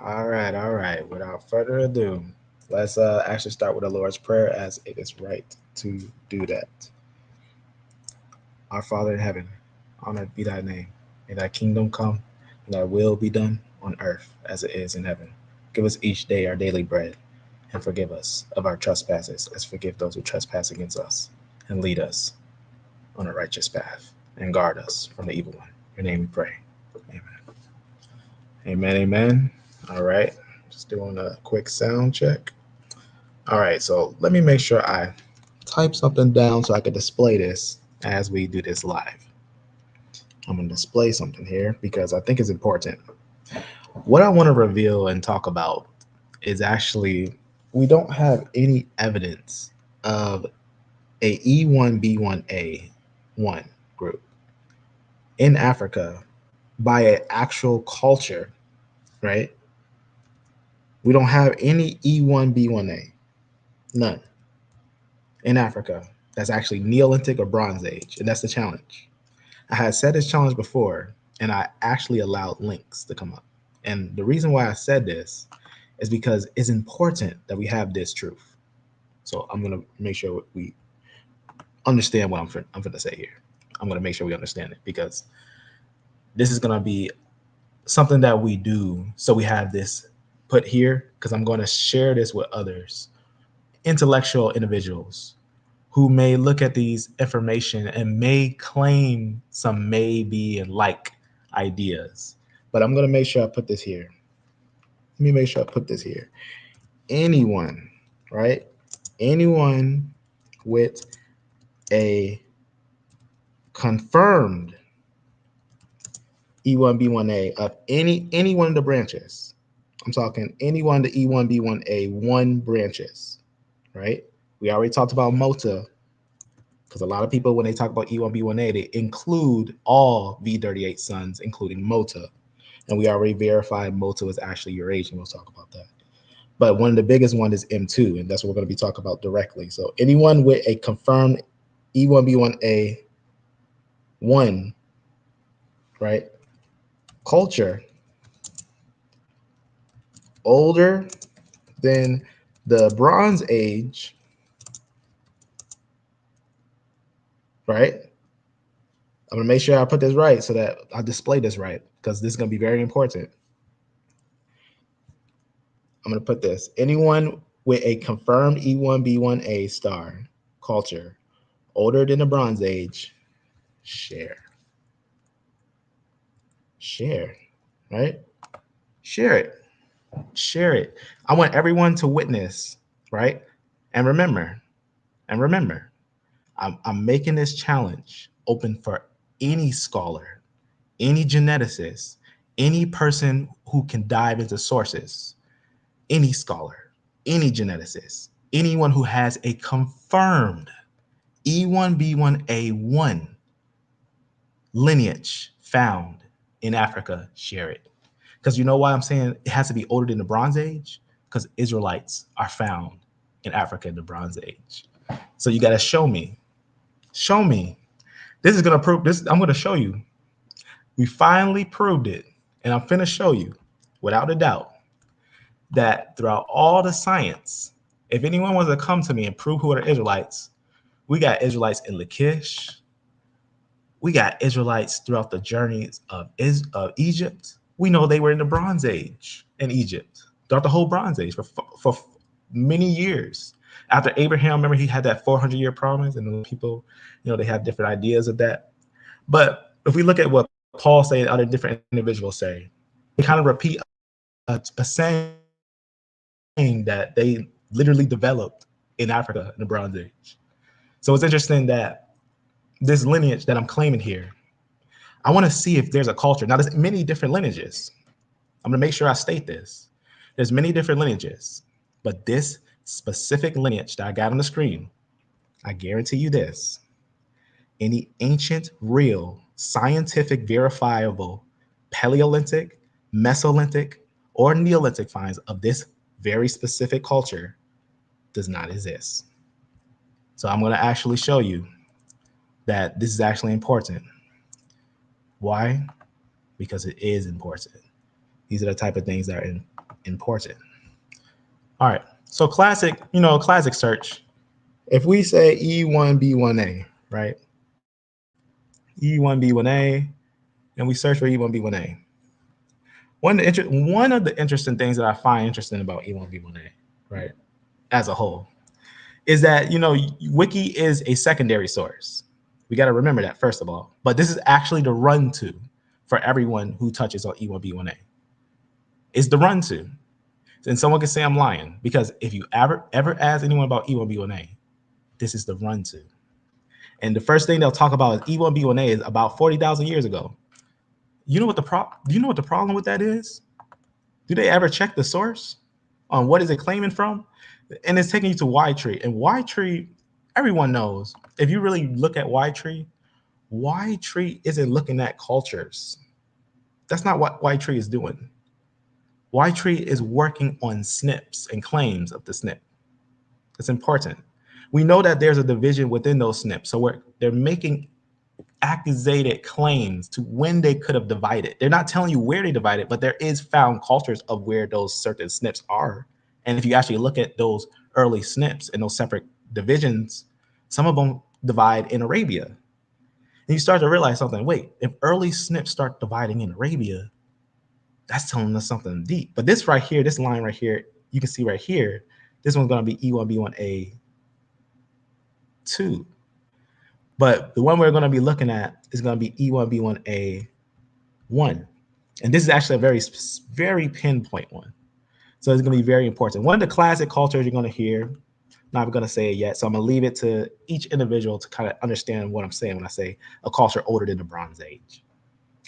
All right, all right. Without further ado, let's actually start with the Lord's Prayer as it is right to do that. Our Father in heaven, honored be thy name. May thy kingdom come, and thy will be done on earth as it is in heaven. Give us each day our daily bread, and forgive us of our trespasses as forgive those who trespass against us. And lead us on a righteous path, and guard us from the evil one. In your name we pray. Amen. Amen, amen. All right, just doing a quick sound check. All right, so let me make sure I type something down so I can display this as we do this live. I'm going to display something here because I think it's important. What I want to reveal and talk about is actually we don't have any evidence of a E1B1A1 group in Africa by an actual culture, right? We don't have any E1B1A, none in Africa. That's actually Neolithic or Bronze Age, and that's the challenge. I had said this challenge before, and I actually allowed links to come up. And the reason why I said this is because it's important that we have this truth. So I'm gonna make sure we understand what I'm gonna say here. I'm gonna make sure we understand it because this is gonna be something that we do. So we have this put here because I'm going to share this with others, intellectual individuals who may look at these information and may claim some maybe and like ideas. But I'm going to make sure I put this here. Let me make sure I put this here. Anyone, right? Anyone with a confirmed E1B1A of any one of the branches. I'm talking any one of the E1B1A1 branches, right? We already talked about MOTA because a lot of people, when they talk about E1B1A, they include all V38 sons, including MOTA. And we already verified MOTA was actually Eurasian. We'll talk about that. But one of the biggest one is M2, and that's what we're going to be talking about directly. So anyone with a confirmed E1B1A1, right? Culture older than the Bronze Age, right? I'm gonna make sure I put this right so that I display this right because this is gonna be very important. I'm gonna put this. Anyone with a confirmed E1B1A star culture older than the Bronze Age, share. Share, right? Share it. Share it. I want everyone to witness, right? And remember, and remember, I'm making this challenge open for any scholar, any geneticist, any person who can dive into sources, any scholar, any geneticist, anyone who has a confirmed E1B1A1 lineage found in Africa, share it. Because you know why I'm saying it has to be older than the Bronze Age? Because Israelites are found in Africa in the Bronze Age. So you got to show me. Show me. This is going to prove this. I'm going to show you. We finally proved it. And I'm going to show you, without a doubt, that throughout all the science, if anyone wants to come to me and prove who are the Israelites, we got Israelites in Lachish. We got Israelites throughout the journeys of Egypt. We know they were in the Bronze Age in Egypt, throughout the whole Bronze Age for many years. After Abraham, remember he had that 400-year promise, and people, they have different ideas of that. But if we look at what Paul said, other different individuals say, they kind of repeat a saying that they literally developed in Africa in the Bronze Age. So it's interesting that this lineage that I'm claiming here, I want to see if there's a culture. Now, there's many different lineages. I'm going to make sure I state this. There's many different lineages, but this specific lineage that I got on the screen, I guarantee you this: any ancient, real, scientific, verifiable Paleolithic, Mesolithic, or Neolithic finds of this very specific culture does not exist. So I'm going to actually show you that this is actually important. Why? Because it is important. These are the type of things that are important. All right. So classic, classic search. If we say E1B1A, right? E1B1A, and we search for E1B1A. One of the interesting things that I find interesting about E1B1A, right, as a whole, is that Wiki is a secondary source. We got to remember that first of all. But this is actually the run to for everyone who touches on E1B1A. It's the run to. And someone can say I'm lying, because if you ever ask anyone about E1B1A, this is the run to. And the first thing they'll talk about is E1B1A is about 40,000 years ago. You know what the problem with that is? Do they ever check the source on what is it claiming from? And it's taking you to Y tree. And Y tree, everyone knows, if you really look at Y tree isn't looking at cultures. That's not what Y tree is doing. Y tree is working on SNPs and claims of the SNP. It's important. We know that there's a division within those SNPs. So they're making accusated claims to when they could have divided. They're not telling you where they divided, but there is found cultures of where those certain SNPs are. And if you actually look at those early SNPs and those separate divisions, some of them divide in Arabia. And you start to realize something. Wait, if early SNPs start dividing in Arabia, that's telling us something deep. But this right here, this line right here, you can see right here, this one's going to be E1B1A2. But the one we're going to be looking at is going to be E1B1A1. And this is actually a very, very pinpoint one. So it's going to be very important. One of the classic cultures you're going to hear, not going to say it yet, so I'm going to leave it to each individual to kind of understand what I'm saying when I say a culture older than the Bronze Age.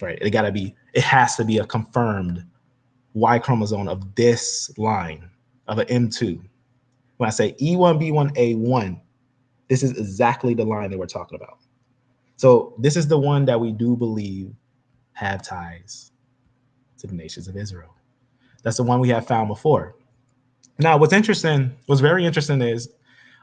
Right? It has to be a confirmed Y chromosome of this line of an M2. When I say E1B1A1, this is exactly the line that we're talking about. So this is the one that we do believe have ties to the nations of Israel. That's the one we have found before. Now, what's very interesting is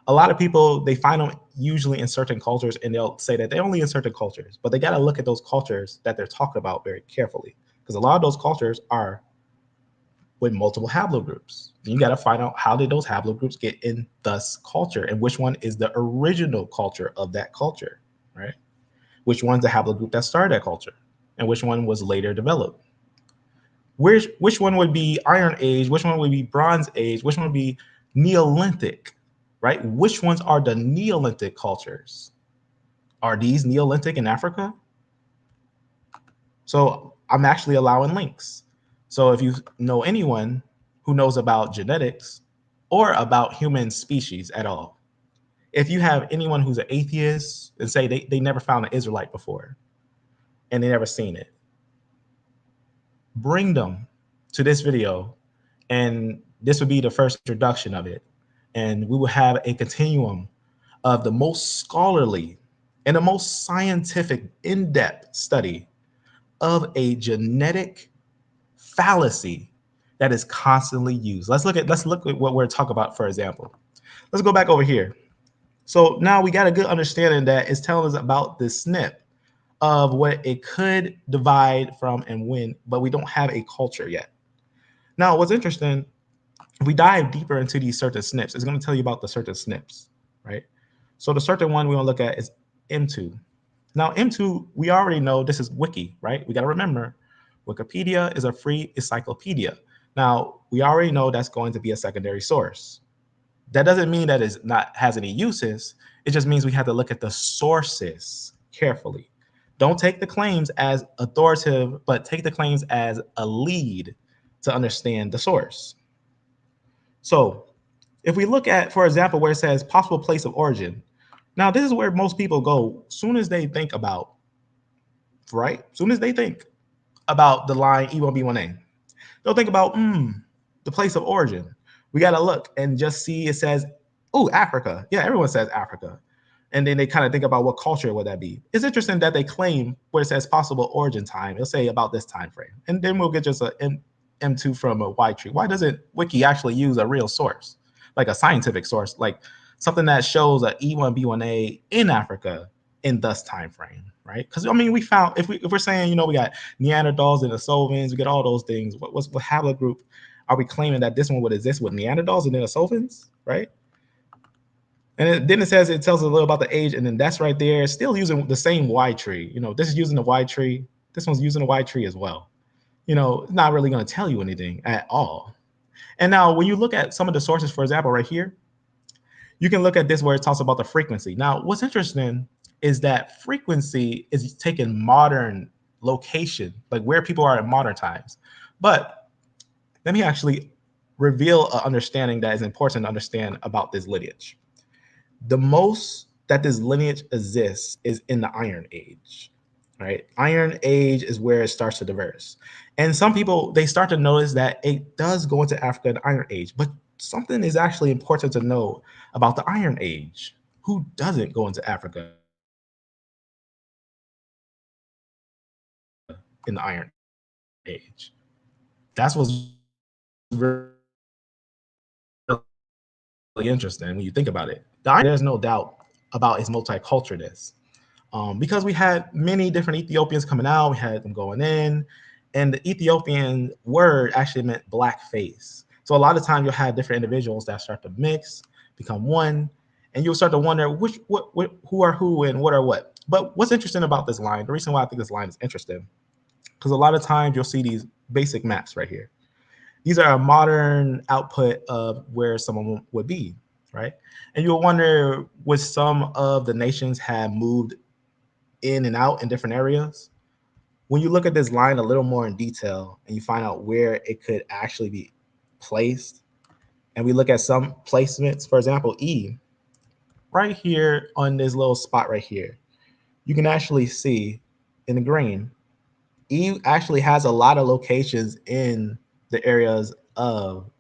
a lot of people, they find them usually in certain cultures, and they'll say that they're only in certain cultures, but they got to look at those cultures that they're talking about very carefully, because a lot of those cultures are with multiple haplogroups. And you got to find out how did those haplogroups get in this culture, and which one is the original culture of that culture, right? Which one's the haplogroup that started that culture, and which one was later developed. Which one would be Iron Age, which one would be Bronze Age, which one would be Neolithic, right? Which ones are the Neolithic cultures? Are these Neolithic in Africa? So I'm actually allowing links. So if you know anyone who knows about genetics or about human species at all, if you have anyone who's an atheist and say they never found an Israelite before and they never seen it, bring them to this video, and this would be the first introduction of it. And we will have a continuum of the most scholarly and the most scientific in-depth study of a genetic fallacy that is constantly used. Let's look at what we're talking about, for example. Let's go back over here. So now we got a good understanding that it's telling us about the SNP of what it could divide from and when, but we don't have a culture yet. Now, what's interesting, if we dive deeper into these certain SNPs, it's going to tell you about the certain SNPs, right? So the certain one we want to look at is M2. Now, M2, we already know this is Wiki, right? We got to remember, Wikipedia is a free encyclopedia. Now, we already know that's going to be a secondary source. That doesn't mean that it has any uses. It just means we have to look at the sources carefully. Don't take the claims as authoritative, but take the claims as a lead to understand the source. So if we look at, for example, where it says possible place of origin, now this is where most people go soon as they think about, right? Soon as they think about the line E1B1A, they'll think about the place of origin. We got to look and just see it says, oh, Africa. Yeah, everyone says Africa. And then they kind of think about what culture would that be. It's interesting that they claim where it says possible origin time, it'll say about this time frame. And then we'll get just an M2 from a Y tree. Why doesn't Wiki actually use a real source, like a scientific source, like something that shows a E1B1A in Africa in this time frame, right? Because I mean, we found, if we're saying, we got Neanderthals and the Sovans, we get all those things. What haplogroup are we claiming that this one would exist with Neanderthals and Denisovans, right? And then it says, it tells us a little about the age, and then that's right there. It's still using the same Y tree. You know, this is using the Y tree. This one's using the Y tree as well. You know, it's not really going to tell you anything at all. And now when you look at some of the sources, for example, right here, you can look at this where it talks about the frequency. Now, what's interesting is that frequency is taking modern location, like where people are in modern times. But let me actually reveal an understanding that is important to understand about this lineage. The most that this lineage exists is in the Iron Age, right? Iron Age is where it starts to diverse. And some people, they start to notice that it does go into Africa in the Iron Age, but something is actually important to know about the Iron Age. Who doesn't go into Africa in the Iron Age? That's what's really interesting when you think about it. There's no doubt about its multiculturalness. Because we had many different Ethiopians coming out, we had them going in, and the Ethiopian word actually meant black face. So a lot of times you'll have different individuals that start to mix, become one, and you'll start to wonder who are who and what are what. But what's interesting about this line, the reason why I think this line is interesting, because a lot of times you'll see these basic maps right here. These are a modern output of where someone would be, right? And you'll wonder, would some of the nations have moved in and out in different areas? When you look at this line a little more in detail and you find out where it could actually be placed, and we look at some placements, for example, E, right here on this little spot right here, you can actually see in the green, E actually has a lot of locations in the areas of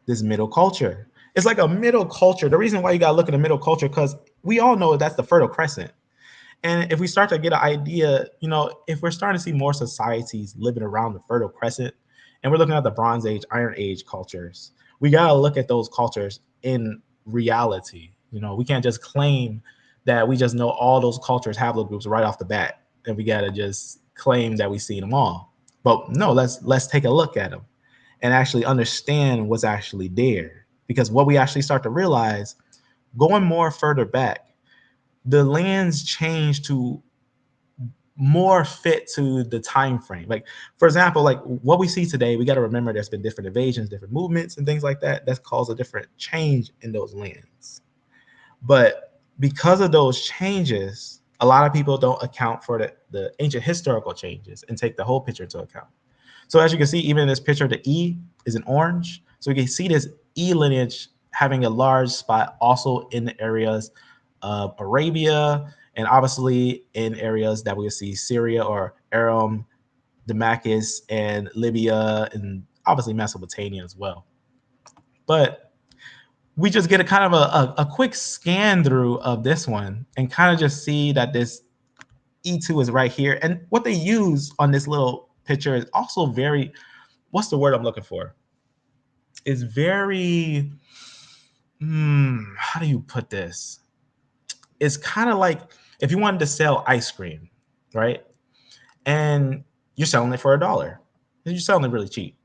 this middle culture. It's like a middle culture. The reason why you got to look at the middle culture, because we all know that's the Fertile Crescent. And if we start to get an idea, you know, if we're starting to see more societies living around the Fertile Crescent, and we're looking at the Bronze Age, Iron Age cultures, we got to look at those cultures in reality. You know, we can't just claim that we just know all those cultures, haplogroups right off the bat, and we got to just claim that we've seen them all. But no, let's take a look at them and actually understand what's actually there. Because what we actually start to realize, going more further back, the lands change to more fit to the time frame. Like, for example, like what we see today, we got to remember there's been different invasions, different movements and things like that. That's caused a different change in those lands. But because of those changes, a lot of people don't account for the ancient historical changes and take the whole picture into account. So as you can see, even in this picture, the E is in orange. So we can see this E lineage having a large spot also in the areas of Arabia, and obviously in areas that we will see Syria or Aram, Damascus, and Libya, and obviously Mesopotamia as well. But we just get a kind of a quick scan through of this one and kind of just see that this E2 is right here. And what they use on this little picture is also very, what's the word I'm looking for? Is very, how do you put this? It's kind of like if you wanted to sell ice cream, right? And you're selling it for $1. You're selling it really cheap.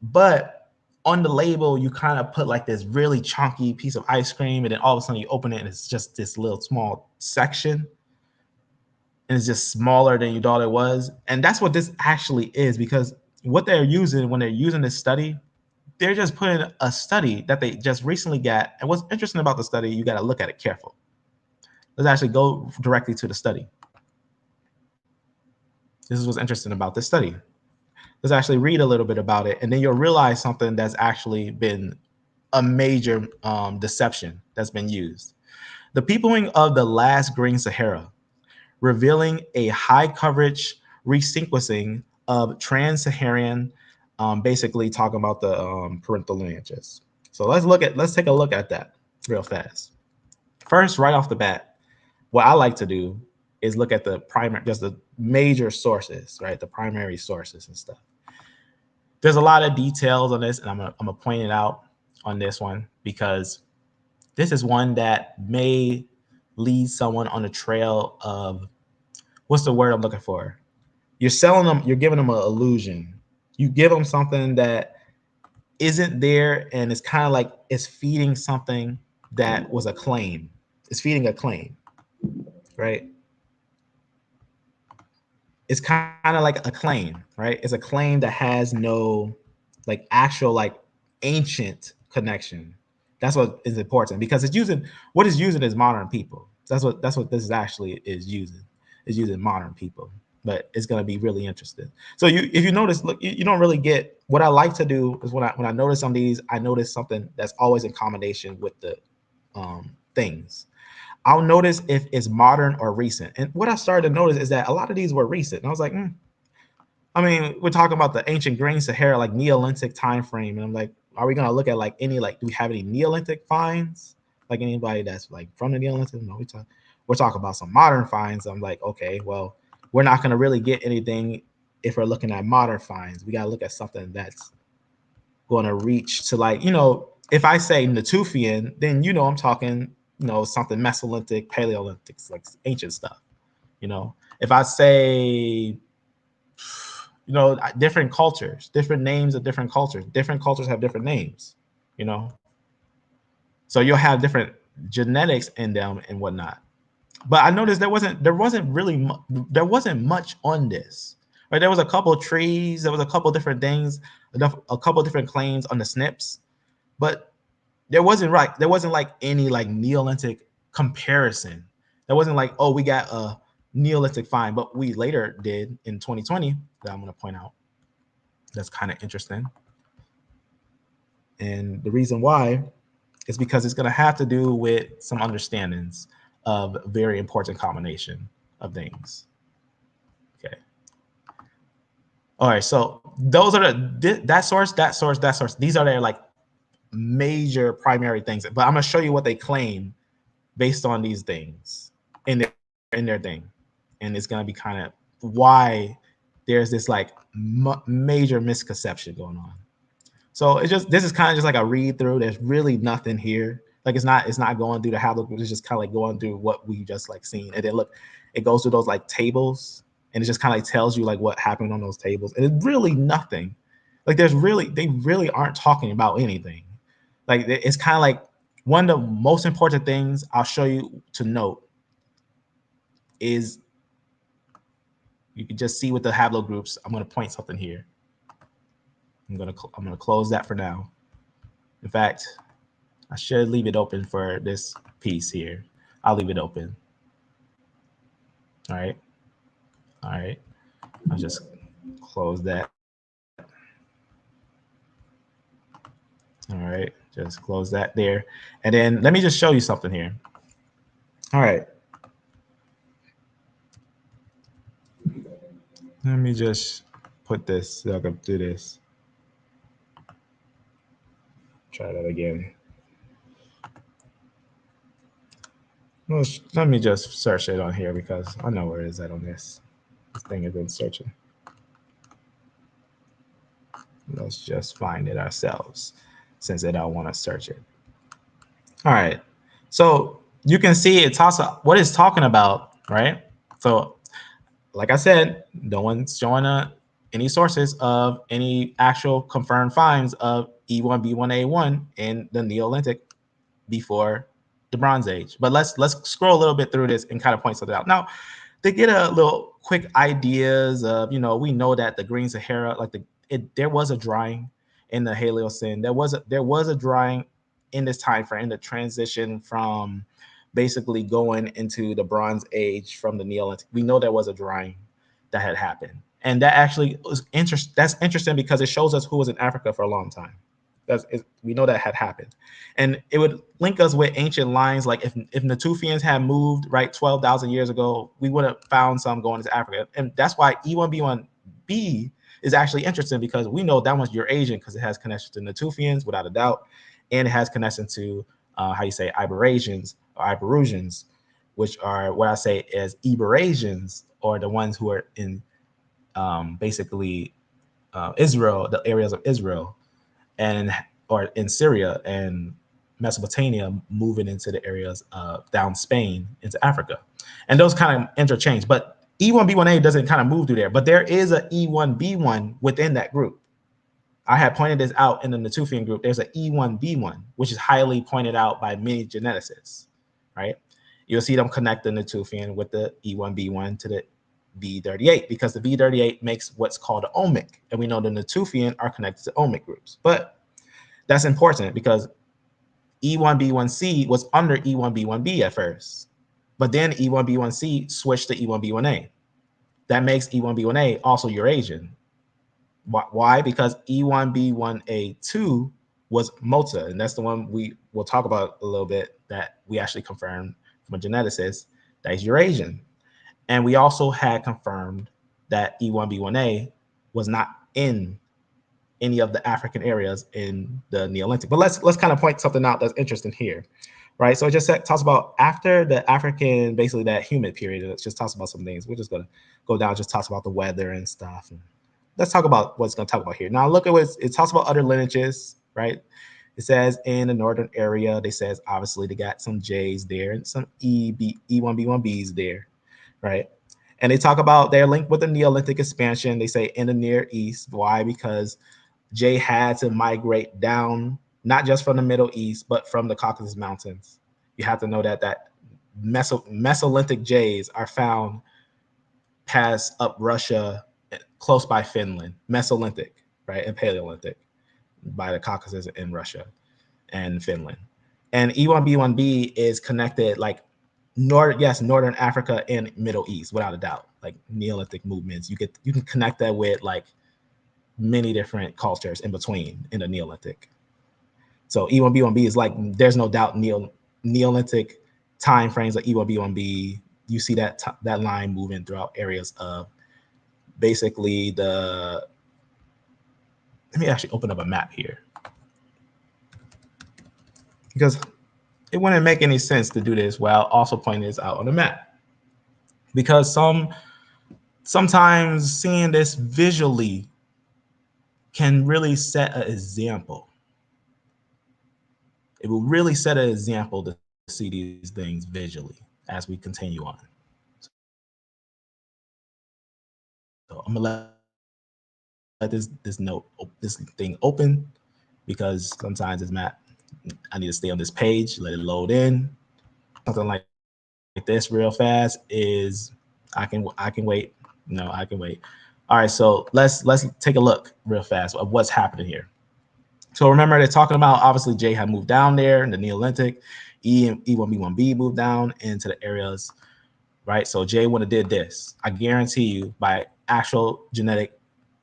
But on the label, you kind of put like this really chunky piece of ice cream, and then all of a sudden you open it and it's just this little small section. And it's just smaller than you thought it was. And that's what this actually is, because what they're using when they're using this study, they're just putting a study that they just recently got. And what's interesting about the study, you got to look at it careful. Let's actually go directly to the study. This is what's interesting about this study. Let's actually read a little bit about it, and then you'll realize something that's actually been a major deception that's been used. The peopling of the last Green Sahara, revealing a high coverage resequencing of trans-Saharan, basically talking about the parental lineages. So let's take a look at that real fast. First, right off the bat, what I like to do is look at the primary, just the major sources, right? The primary sources and stuff. There's a lot of details on this, and I'm gonna point it out on this one because this is one that may lead someone on a trail of, what's the word I'm looking for? You're selling them, you're giving them an illusion You give them something that isn't there, and it's kind of like it's feeding something that was a claim. It's feeding a claim, right? It's kind of like a claim, right? It's a claim that has no like actual like ancient connection. That's what is important, because it's using what is using is modern people. That's what this is actually is using. Is using modern people, but it's going to be really interesting. So if you notice, look, you don't really get what I like to do is when I notice on these, I notice something that's always in combination with the things. I'll notice if it's modern or recent. And what I started to notice is that a lot of these were recent. And I was like, I mean, we're talking about the ancient Green Sahara, like Neolithic time frame. And I'm like, are we going to look at like any, like, do we have any Neolithic finds? Like anybody that's like from the Neolithic? No, we're talking about some modern finds. I'm like, okay, well, we're not going to really get anything if we're looking at modern finds. We got to look at something that's going to reach to, like, if I say Natufian, then, I'm talking, something Mesolithic, Paleolithic, like ancient stuff. If I say, different cultures, different names of different cultures have different names, so you'll have different genetics in them and whatnot. But I noticed there wasn't much on this. Right? There was a couple of trees, there was a couple of different things, a couple of different claims on the snips, but there wasn't like any like Neolithic comparison. There wasn't like, oh, we got a Neolithic find, but we later did in 2020 that I'm going to point out. That's kind of interesting. And the reason why is because it's going to have to do with some understandings of very important combination of things. Okay. All right. So those are that source. These are their like major primary things. But I'm going to show you what they claim based on these things in their thing. And it's going to be kind of why there's this like major misconception going on. So this is kind of just like a read through. There's really nothing here. Like it's not going through the haplogroup. It's just kind of like going through what we just like seen. And then look, it goes through those like tables, and it just kind of like tells you like what happened on those tables. And it's really nothing. Like they really aren't talking about anything. Like it's kind of like one of the most important things I'll show you to note is you can just see with the haplogroups. I'm going to point something here. I'm going to close that for now. In fact, I should leave it open for this piece here. I'll leave it open. All right. I'll just close that. All right, just close that there. And then let me just show you something here. All right. Let me just put this so I can do this. Try that again. Well, let me just search it on here because I know where it is at on this. This thing has been searching. Let's just find it ourselves since I don't want to search it. All right. So you can see it talks what it's talking about, right? So like I said, no one's showing any sources of any actual confirmed finds of E1B1A1 in the Neolithic before the Bronze Age. But let's scroll a little bit through this and kind of point something out. Now, they get a little quick ideas of, we know that the Green Sahara, like there was a drying in the Paleocene. There was a drying in this time frame, the transition from basically going into the Bronze Age from the Neolithic. We know there was a drying that had happened. And that actually was that's interesting because it shows us who was in Africa for a long time. We know that had happened. And it would link us with ancient lines. Like if Natufians had moved, right, 12,000 years ago, we would have found some going into Africa. And that's why E1B1B is actually interesting, because we know that one's Eurasian because it has connection to Natufians without a doubt. And it has connection to, Iberasians or Iberosians, which are what I say as Iberasians, or the ones who are in basically Israel, the areas of Israel, or in Syria and Mesopotamia, moving into the areas of down Spain into Africa. And those kind of interchange. But E1B1A doesn't kind of move through there. But there is a E1B1 within that group. I had pointed this out in the Natufian group. There's an E1B1, which is highly pointed out by many geneticists, right? You'll see them connect the Natufian with the E1B1 to the V38 because the V38 makes what's called an omic. And we know the Natufian are connected to omic groups. But that's important because E1B1C was under E1B1B at first. But then E1B1C switched to E1B1A. That makes E1B1A also Eurasian. Why? Because E1B1A2 was MOTA, and that's the one we will talk about a little bit that we actually confirmed from a geneticist that is Eurasian. And we also had confirmed that E1B1A was not in any of the African areas in the Neolithic. But let's kind of point something out that's interesting here, right? So it just talks about after the African, basically that humid period. It just talks about some things. We're just gonna go down, just talks about the weather and stuff. And let's talk about what's gonna talk about here. Now look at what it talks about other lineages, right? It says in the northern area, they says obviously they got some J's there and some E1B1B's there, right? And they talk about they're linked with the Neolithic expansion. They say in the Near East. Why? Because J had to migrate down, not just from the Middle East, but from the Caucasus Mountains. You have to know that Mesolithic J's are found past up Russia, close by Finland, Mesolithic, right, and Paleolithic, by the Caucasus in Russia and Finland. And E1B1B is connected like Northern Africa and Middle East, without a doubt, like Neolithic movements. You can connect that with like many different cultures in between in the Neolithic. So E1B1B is like, there's no doubt Neolithic time frames like E1B1B. You see that line moving throughout areas of basically the, let me actually open up a map here because it wouldn't make any sense to do this while also pointing this out on the map, because sometimes seeing this visually can really set an example. It will really set an example to see these things visually as we continue on. So I'm gonna let this thing open because sometimes this map, I need to stay on this page, let it load in. Something like this real fast is I can wait. No, I can wait. All right, so let's take a look real fast of what's happening here. So remember, they're talking about obviously J had moved down there in the Neolithic, E1B1B moved down into the areas, right? So J would have did this. I guarantee you, by actual genetic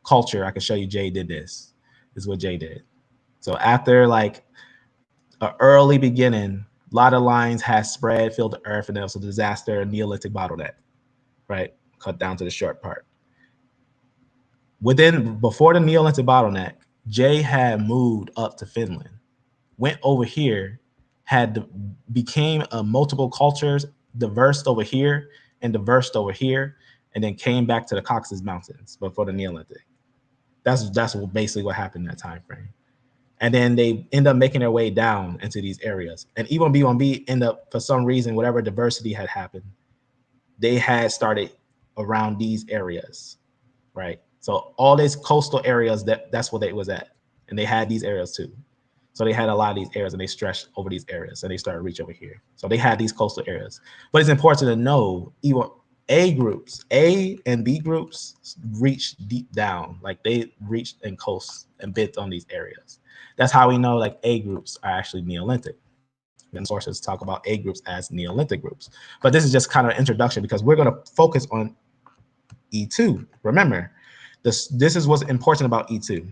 culture, I can show you J did this. This is what J did. So after like an early beginning, a lot of lines had spread, filled the earth, and there was a disaster, Neolithic bottleneck, right? Cut down to the short part. Before the Neolithic bottleneck, J had moved up to Finland, went over here, became multiple cultures, diversed over here and diversed over here, and then came back to the Caucasus Mountains before the Neolithic. That's basically what happened in that time frame. And then they end up making their way down into these areas. And E1B1B end up, for some reason, whatever diversity had happened, they had started around these areas, right? So all these coastal areas, that's what they was at. And they had these areas too. So they had a lot of these areas and they stretched over these areas and they started to reach over here. So they had these coastal areas. But it's important to know A groups, A and B groups reach deep down. Like they reached and coast and bit on these areas. That's how we know like A groups are actually Neolithic. And sources talk about A groups as Neolithic groups. But this is just kind of an introduction because we're going to focus on E2. Remember, this is what's important about E2.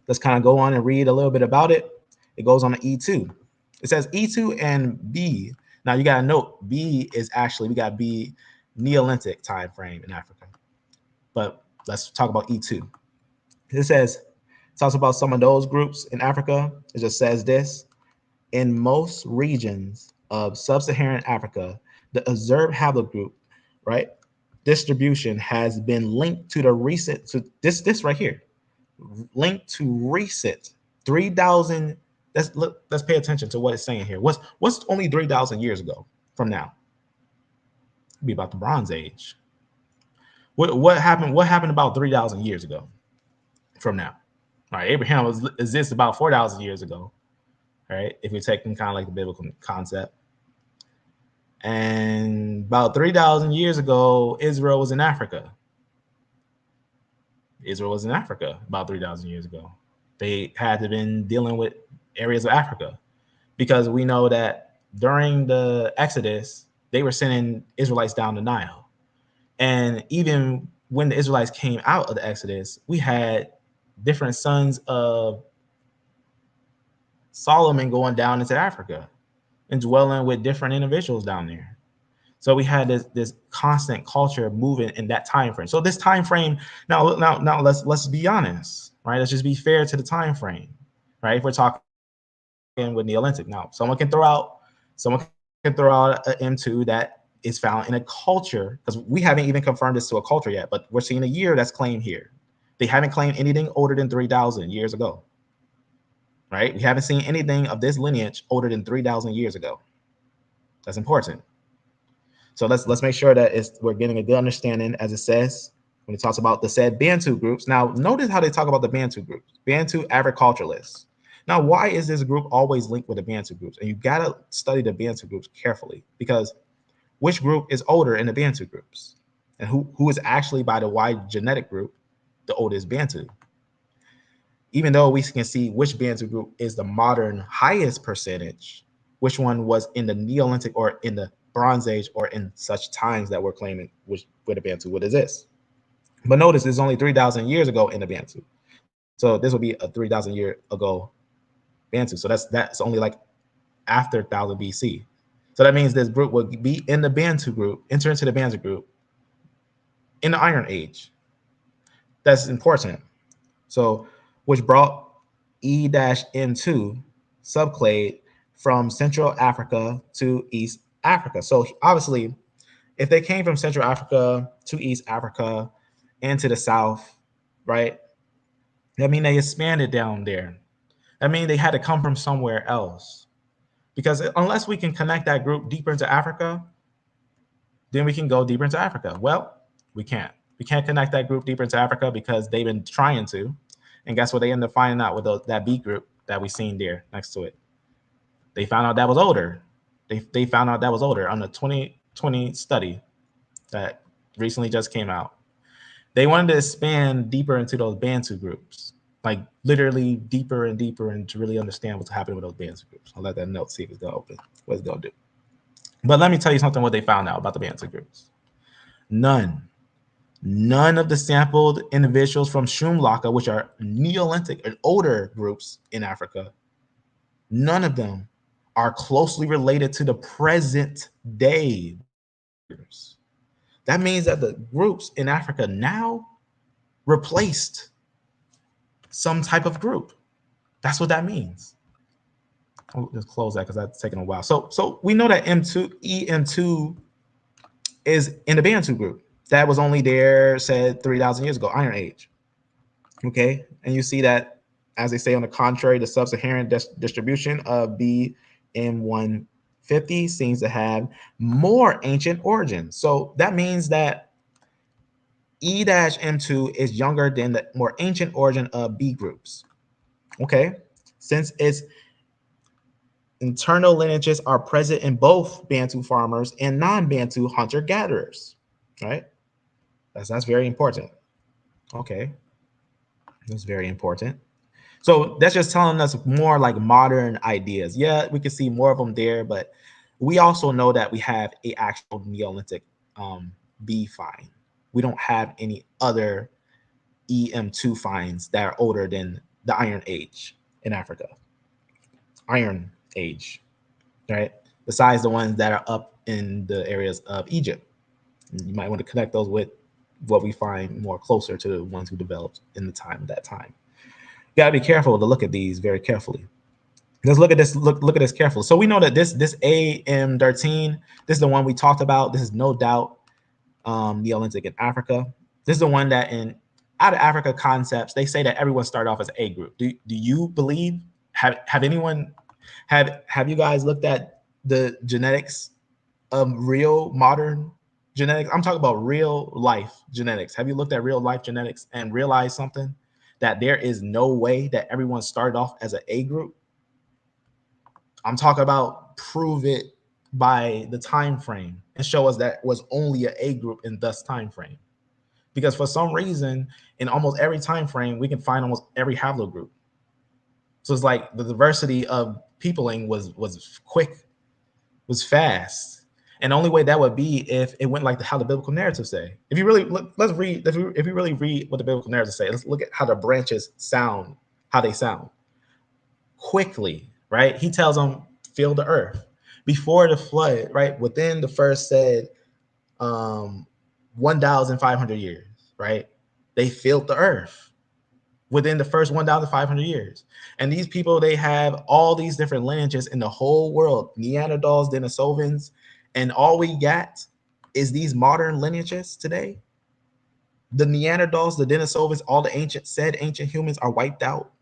Let's kind of go on and read a little bit about it. It goes on to E2. It says E2 and B. Now you got to note B is actually, we got B Neolithic time frame in Africa. But let's talk about E2. It talks about some of those groups in Africa. It just says this: in most regions of sub-Saharan Africa, the observed haplogroup, right, distribution has been linked to the recent, so this right here, linked to recent 3,000. Let's pay attention to what it's saying here. What's only 3,000 years ago from now? It'd be about the Bronze Age. What happened? What happened about 3,000 years ago from now? Right? Abraham exists about 4,000 years ago, right? If you're taking kind of like the biblical concept. And about 3,000 years ago, Israel was in Africa. Israel was in Africa about 3,000 years ago. They had to been dealing with areas of Africa because we know that during the Exodus, they were sending Israelites down the Nile. And even when the Israelites came out of the Exodus, we had different sons of Solomon going down into Africa and dwelling with different individuals down there. So we had this constant culture moving in that time frame. So this time frame, now let's be honest, right? Let's just be fair to the time frame, right? If we're talking with Neolithic, now someone can throw out an M2 that is found in a culture, because we haven't even confirmed this to a culture yet, but we're seeing a year that's claimed here. They haven't claimed anything older than 3,000 years ago, right? We haven't seen anything of this lineage older than 3,000 years ago. That's important. So let's make sure that we're getting a good understanding, as it says when it talks about the said Bantu groups. Now, notice how they talk about the Bantu groups, Bantu agriculturalists. Now, why is this group always linked with the Bantu groups? And you gotta study the Bantu groups carefully, because which group is older in the Bantu groups, and who is actually, by the wide genetic group, the oldest Bantu? Even though we can see which Bantu group is the modern highest percentage, which one was in the Neolithic or in the Bronze Age or in such times that we're claiming which where the Bantu would exist. But notice it's only 3,000 years ago in the Bantu. So this would be a 3,000 year ago Bantu. So that's only like after 1000 BC. So that means this group would be in the Bantu group, enter into the Bantu group in the Iron Age. That's important. So which brought E-M2 subclade from Central Africa to East Africa. So obviously, if they came from Central Africa to East Africa and to the South, right, that means they expanded down there. That means they had to come from somewhere else. Because unless we can connect that group deeper into Africa, then we can go deeper into Africa. Well, we can't. We can't connect that group deeper into Africa because they've been trying to. And guess what? They ended up finding out with that B group that we seen there next to it. They found out that was older. They found out that was older on the 2020 study that recently just came out. They wanted to expand deeper into those Bantu groups, like literally deeper and deeper, and to really understand what's happening with those Bantu groups. I'll let that note see if it's gonna open, what it's gonna do. But let me tell you something what they found out about the Bantu groups. None of the sampled individuals from Shumlaka, which are Neolithic and older groups in Africa, none of them are closely related to the present day. That means that the groups in Africa now replaced some type of group. That's what that means. I'll just close that because that's taken a while. So we know that E2 is in the Bantu group. That was only there, said 3,000 years ago, Iron Age. Okay, and you see that, as they say on the contrary, the sub-Saharan distribution of BM150 seems to have more ancient origins. So that means that E-M2 is younger than the more ancient origin of B groups. Okay, since its internal lineages are present in both Bantu farmers and non-Bantu hunter-gatherers, right? That's very important. Okay, that's very important. So that's just telling us more like modern ideas. Yeah, we can see more of them there, but we also know that we have a actual Neolithic B find. We don't have any other EM2 finds that are older than the Iron Age in Africa. Iron Age, right? Besides the ones that are up in the areas of Egypt. You might want to connect those with what we find more closer to the ones who developed in the time of that time. You gotta be careful to look at these very carefully. Let's look at this. Look at this carefully. So we know that this AM13, this is the one we talked about. This is no doubt Neolithic in Africa. This is the one that in out of Africa concepts, they say that everyone started off as A group. Do you believe? Have you guys looked at the genetics of real modern genetics? I'm talking about real life genetics. Have you looked at real life genetics and realized something? that there is no way that everyone started off as an A group. I'm talking about prove it by the time frame and show us that was only an A group in this time frame. Because for some reason, in almost every time frame, we can find almost every haplogroup. So it's like the diversity of peopling was quick, was fast. And the only way that would be if it went like how the biblical narratives say. If you really look, let's read, if you really read what the biblical narratives say, let's look at how the branches sound, how they sound. Quickly, right? He tells them, fill the earth. Before the flood, right? Within the first said 1,500 years, right? They filled the earth within the first 1,500 years. And these people, they have all these different lineages in the whole world, Neanderthals, Denisovans, and all we got is these modern lineages today. The Neanderthals, the Denisovans, all the ancient humans are wiped out.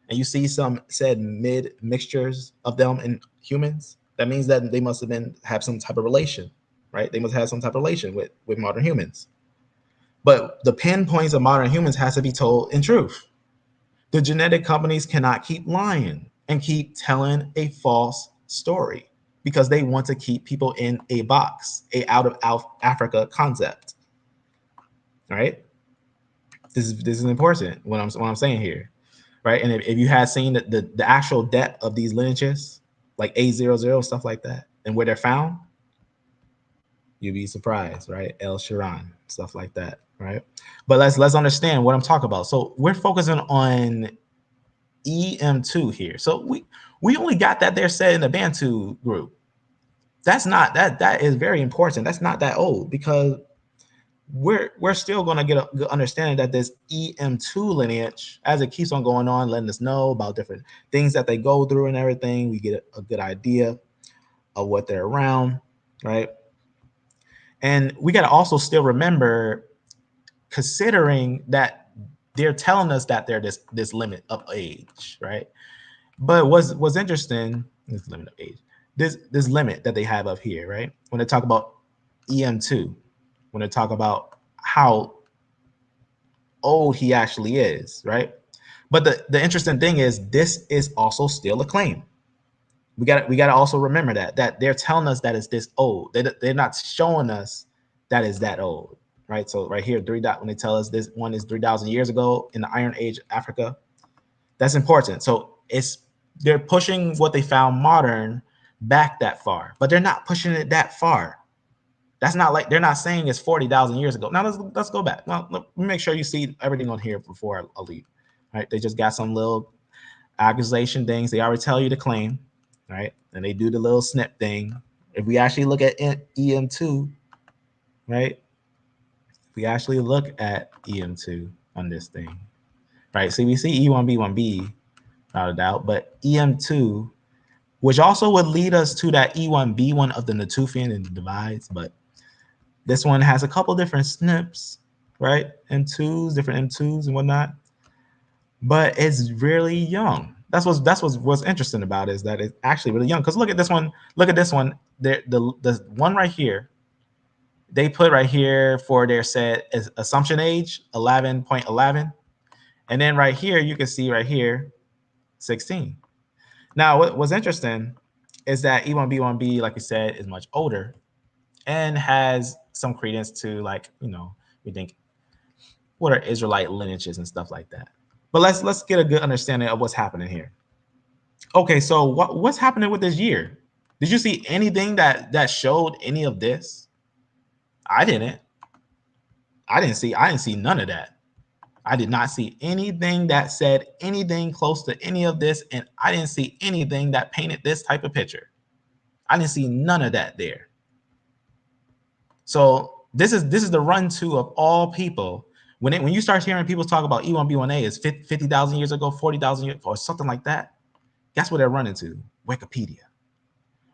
And you see some said mid mixtures of them in humans. That means that they must have some type of relation, right? They must have some type of relation with modern humans. But the pinpoints of modern humans has to be told in truth. The genetic companies cannot keep lying and keep telling a false story because they want to keep people in a box, a out of Africa concept. All right. This is important what I'm saying here. Right. And if you had seen the actual depth of these lineages, like A00, stuff like that, and where they're found, you'd be surprised, right? El Sharon, stuff like that, right? But let's understand what I'm talking about. So we're focusing on EM2 here. So we only got that they're said in the Bantu group. That's not that is very important. That's not that old because we're still going to get a good understanding that this EM2 lineage, as it keeps on going on, letting us know about different things that they go through and everything. We get a good idea of what they're around, right? And we got to also still remember, considering that they're telling us that they're this limit of age, right? But what's interesting, this limit of age, this limit that they have up here, right? When they talk about EM2, when they talk about how old he actually is, right? But the interesting thing is this is also still a claim. We got to also remember that they're telling us that it's this old. They're not showing us that is that old, right? So right here, when they tell us this one is 3,000 years ago in the Iron Age Africa, that's important. So they're pushing what they found modern back that far, but they're not pushing it that far. That's not like they're not saying it's 40,000 years ago. Now let's go back. Now let me make sure you see everything on here before I leave. Right? They just got some little accusation things. They already tell you to claim, right? And they do the little snip thing. If we actually look at EM2, right? If we actually look at EM2 on this thing, right? So we see E1B1B, without a doubt, but EM2, which also would lead us to that E1B1 of the Natufian and the divides, but this one has a couple different snips, right? M2s, different M2s and whatnot, but it's really young. That's what's interesting about it, is that it's actually really young. Because look at this one. Look at this one. The one right here, they put right here for their set as assumption age 11.11, and then right here you can see right here 16. Now what's interesting is that E1B1B, like I said, is much older and has some credence to, like, we think what are Israelite lineages and stuff like that. But let's get a good understanding of what's happening here. Okay, so what's happening with this year? Did you see anything that showed any of this? I didn't see none of that. I did not see anything that said anything close to any of this, and I didn't see anything that painted this type of picture. I didn't see none of that there. So this is the run-to of all people. When you start hearing people talk about E1B1A is 50,000 years ago, 40,000 years, or something like that, guess what they're running to? Wikipedia,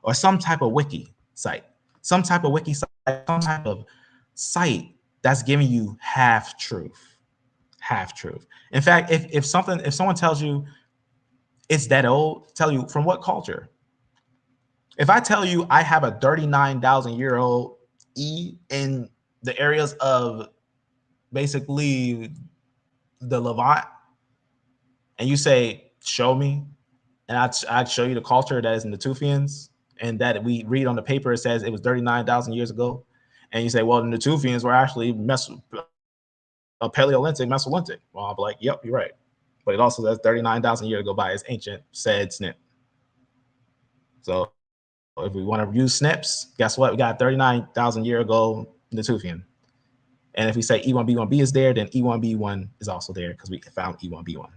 or some type of wiki site, some type of site that's giving you half truth. In fact, if someone tells you it's that old, tell you from what culture. If I tell you I have a 39,000-year-old E in the areas of basically the Levant, and you say, show me, and I'd show you the culture that is in the Natufians, and that we read on the paper, it says it was 39,000 years ago. And you say, well, the Natufians were actually a Paleolithic, Mesolithic. Well, I'll be like, yep, you're right. But it also says 39,000 years ago by its ancient said snip. So if we want to use snips, guess what? We got 39,000 year ago Natufian. And if we say E1B1B is there, then E1B1 is also there because we found E1B1.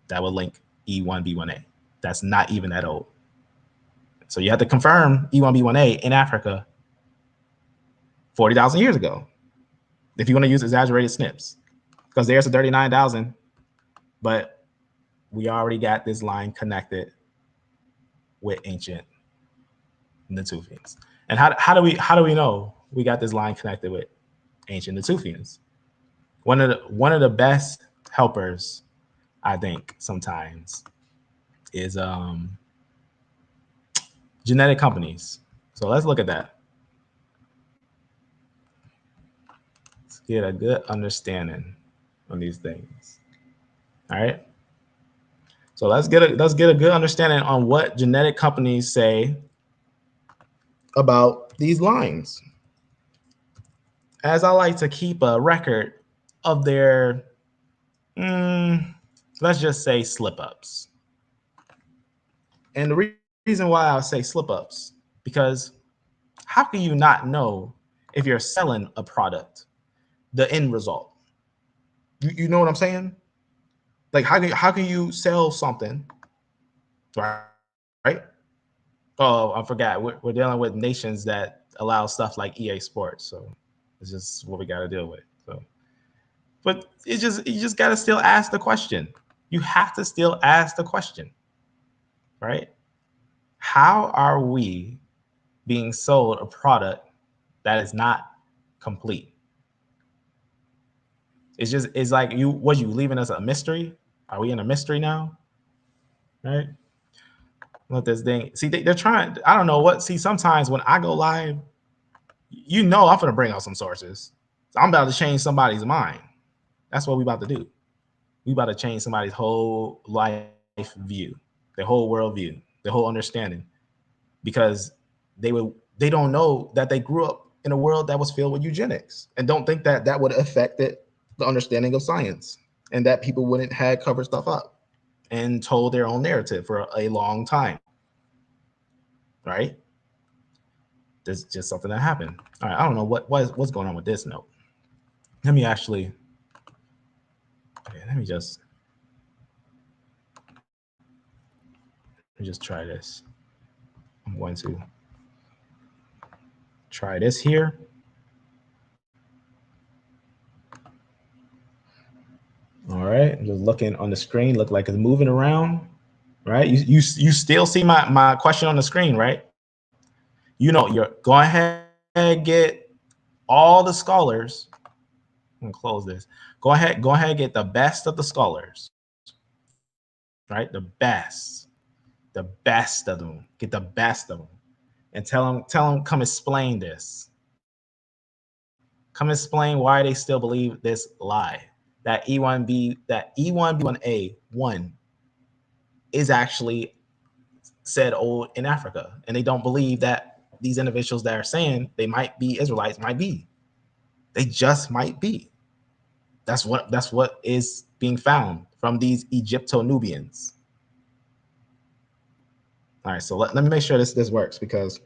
That will link E1B1A. That's not even that old. So you have to confirm E1B1A in Africa 40,000 years ago if you want to use exaggerated snips, because there's a 39,000, but we already got this line connected with ancient Natufians. And how do we know we got this line connected with ancient Natufians? One of the best helpers, I think, sometimes is genetic companies. So let's look at that. Let's get a good understanding on these things. All right. So let's get a good understanding on what genetic companies say about these lines. As I like to keep a record of their, let's just say, slip-ups. And the reason why I say slip-ups, because how can you not know if you're selling a product, the end result? You know what I'm saying? Like, how can you sell something, right? Oh, I forgot. We're dealing with nations that allow stuff like EA Sports, so it's just what we got to deal with. So, but you just got to still ask the question. You have to still ask the question, right? How are we being sold a product that is not complete? It's like you leaving us a mystery? Are we in a mystery now? Right? Let this thing. See, they're trying. I don't know what. See, sometimes when I go live, I'm gonna bring out some sources. I'm about to change somebody's mind. That's what we about to do. We about to change somebody's whole life view, their whole world view, their whole understanding, because they don't know that they grew up in a world that was filled with eugenics, and don't think that that would have affected the understanding of science, and that people wouldn't have covered stuff up and told their own narrative for a long time, right? There's just something that happened. All right, I don't know what's going on with this note. Let me just try this. I'm going to try this here. All right, I'm just looking on the screen. Look like it's moving around, right? You still see my question on the screen, right? You're go ahead and get all the scholars. I'm gonna close this. Go ahead and get the best of the scholars, right? The best of them. Get the best of them, and tell them come explain this. Come explain why they still believe this lie that E1B1A1 is actually said old in Africa, and they don't believe that these individuals that are saying they might be Israelites might be. They just might be. That's what is being found from these Egypto-Nubians. All right, so let me make sure this works, because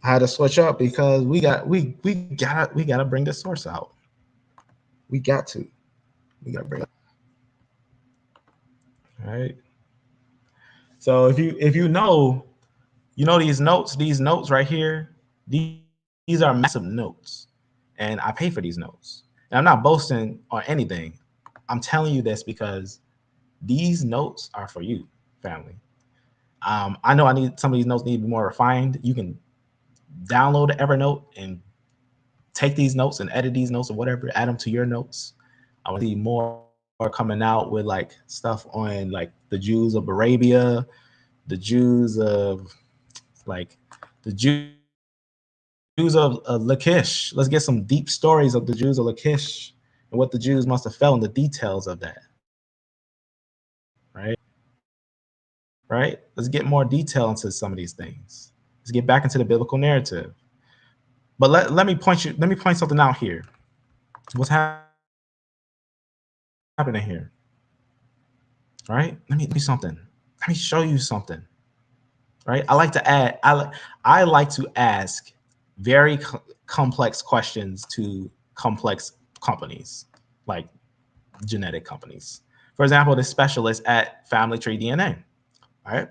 I had to switch up because we gotta bring this source out. We gotta bring it. All right. So if you know these notes right here, these are massive notes, and I pay for these notes. And I'm not boasting on anything. I'm telling you this because these notes are for you, family. I know some of these notes need to be more refined. You can download Evernote and take these notes and edit these notes or whatever, add them to your notes. I want to see more coming out with like stuff on like the Jews of Arabia, the Jews of Lachish. Let's get some deep stories of the Jews of Lachish and what the Jews must have felt and the details of that. right? Right? Let's get more detail into some of these things. Let's get back into the biblical narrative. But let me point something out here. What's happening here? Right? Let me do something. Let me show you something. Right? I like to add. I like to ask very complex questions to complex companies, like genetic companies. For example, the specialist at Family Tree DNA. All right.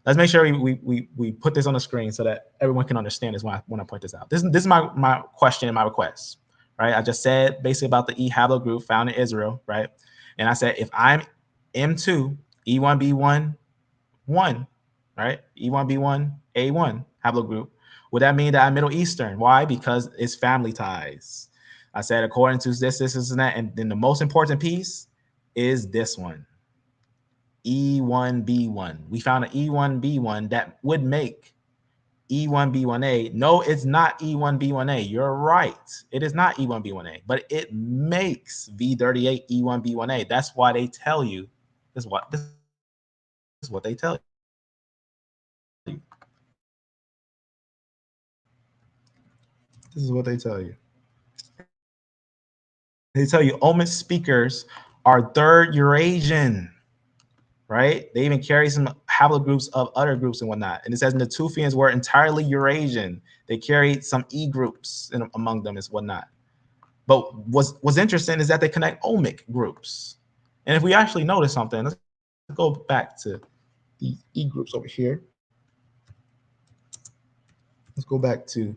Let's make sure we put this on the screen so that everyone can understand this when I point this out. This is my question and my request, right? I just said basically about the E haplogroup found in Israel, right? And I said if I'm M2 E1B1A1, right? E1B1A1 haplogroup, would that mean that I'm Middle Eastern? Why? Because it's family ties. I said according to this, and that, and then the most important piece is this one. E1B1. We found an E1B1 that would make E1B1A. No, it's not E1B1A. You're right. It is not E1B1A, but it makes V38 E1B1A. That's why they tell you. This is what they tell you. This is what they tell you. They tell you Omic speakers are third Eurasian. Right? They even carry some haplogroups of other groups and whatnot. And it says Natufians were entirely Eurasian. They carried some E groups among them and whatnot. But what's interesting is that they connect omic groups. And if we actually notice something, let's go back to the E groups over here. Let's go back to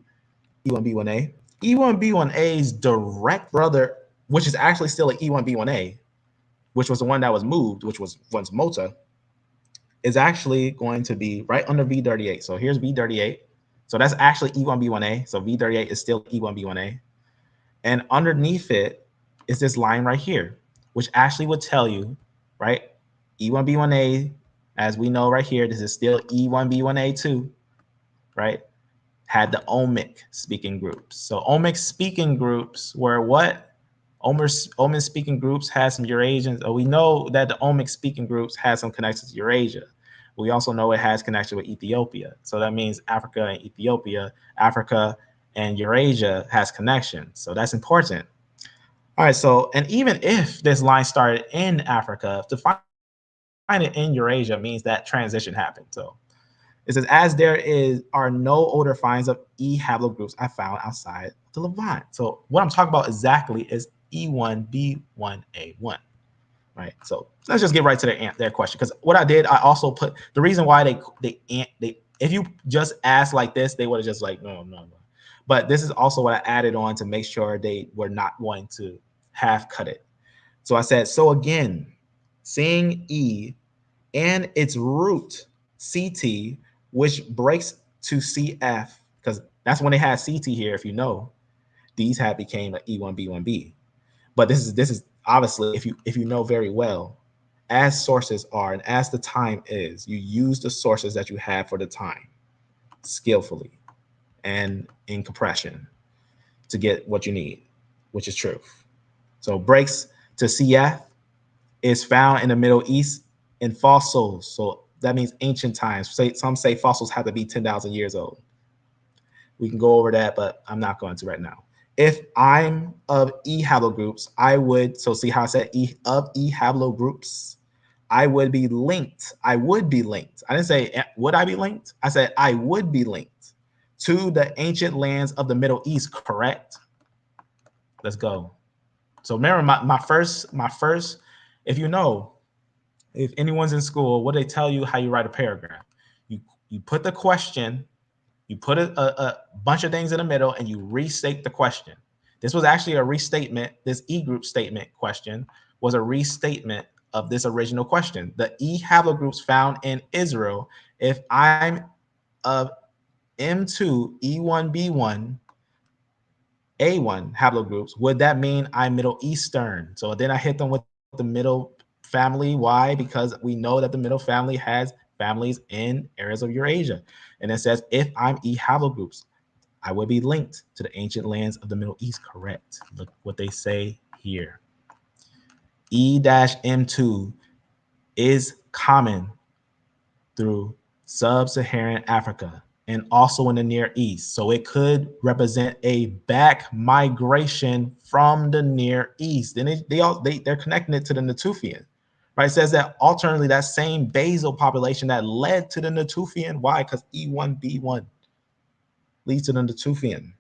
E1B1A. E1B1A's direct brother, which is actually still an E1B1A, which was the one that was moved, which was once MOTA, is actually going to be right under V38. So here's V38. So that's actually E1B1A. So V38 is still E1B1A. And underneath it is this line right here, which actually would tell you, right? E1B1A, as we know right here, this is still E1B1A2, right? Had the omic speaking groups. So omic speaking groups were what? Omic speaking groups had some Eurasians. We know that the omic speaking groups had some connections to Eurasia. We also know it has connection with Ethiopia. So that means Africa and Ethiopia, Africa and Eurasia has connections. So that's important. All right. So, and even if this line started in Africa, to find it in Eurasia means that transition happened. So it says, as there are no older finds of E haplogroups I found outside the Levant. So what I'm talking about exactly is E1B1A1. Right. So let's just get right to their question. Because what I did, I also put the reason why they if you just asked like this, they would have just like, no. But this is also what I added on to make sure they were not going to half cut it. So I said, so again, seeing E and its root CT, which breaks to CF, because that's when they had CT here, if you know, these had became an E1B1B. But this is obviously, if you know very well, as sources are and as the time is, you use the sources that you have for the time skillfully and in compression to get what you need, which is truth. So breaks to CF is found in the Middle East in fossils. So that means ancient times. Some say fossils have to be 10,000 years old. We can go over that, but I'm not going to right now. If I'm of E haplogroups, I would, so see how I said E haplogroups, I would be linked. I would be linked. I didn't say, would I be linked? I said, I would be linked to the ancient lands of the Middle East, correct? Let's go. So remember my first, if you know, if anyone's in school, what they tell you how you write a paragraph. You put the question, you put a bunch of things in the middle and you restate the question. This was actually a restatement. This E group statement question was a restatement of this original question. The E haplogroups found in Israel, if I'm of M2 E1B1 A1 haplogroups, would that mean I'm Middle Eastern? So then I hit them with the middle family. Why? Because we know that the middle family has families in areas of Eurasia. And it says, if I'm E haplogroups, I would be linked to the ancient lands of the Middle East. Correct. Look what they say here. E-M2 is common through sub-Saharan Africa and also in the Near East. So it could represent a back migration from the Near East. And they're connecting it to the Natufian, right? It says that alternately, that same basal population that led to the Natufian. Why? Because E1B1 leads to the Natufian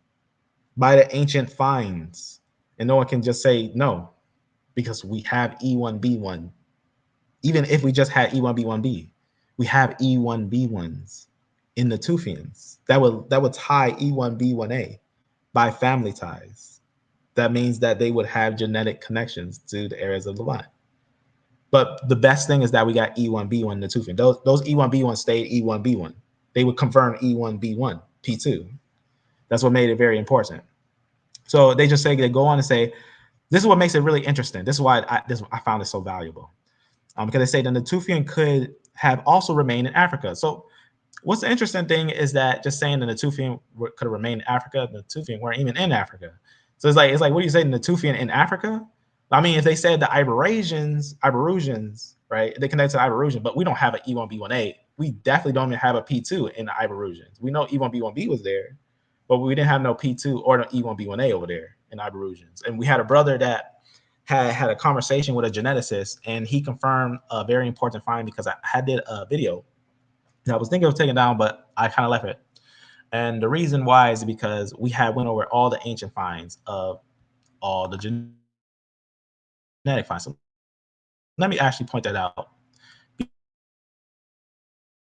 by the ancient finds. And no one can just say no, because we have E1B1. Even if we just had E1B1B, we have E1B1s in the Tufians. That would tie E1B1A by family ties. That means that they would have genetic connections to the areas of Levant. But the best thing is that we got E1B1 in the Tufian. Those E1B1 stayed E1B1. They would confirm E1B1, P2. That's what made it very important. So they just say, they go on and say, this is what makes it really interesting. This is why I found it so valuable. Because they say the Natufian could have also remained in Africa. So what's the interesting thing is that just saying the Natufian could have remained in Africa, the Natufian weren't even in Africa. So it's like, what do you say, the Natufian in Africa? I mean, if they said the Iberosians, right, they connect to the Iberosian, but we don't have an E1B1A. We definitely don't even have a P2 in the Iberosians. We know E1B1B was there, but we didn't have no P2 or the E1B1A over there in Iberosians. And we had a brother that had a conversation with a geneticist, and he confirmed a very important find, because I did a video that I was thinking of taking down, but I kind of left it. And the reason why is because we had went over all the ancient finds of all the genetic finds. So let me actually point that out,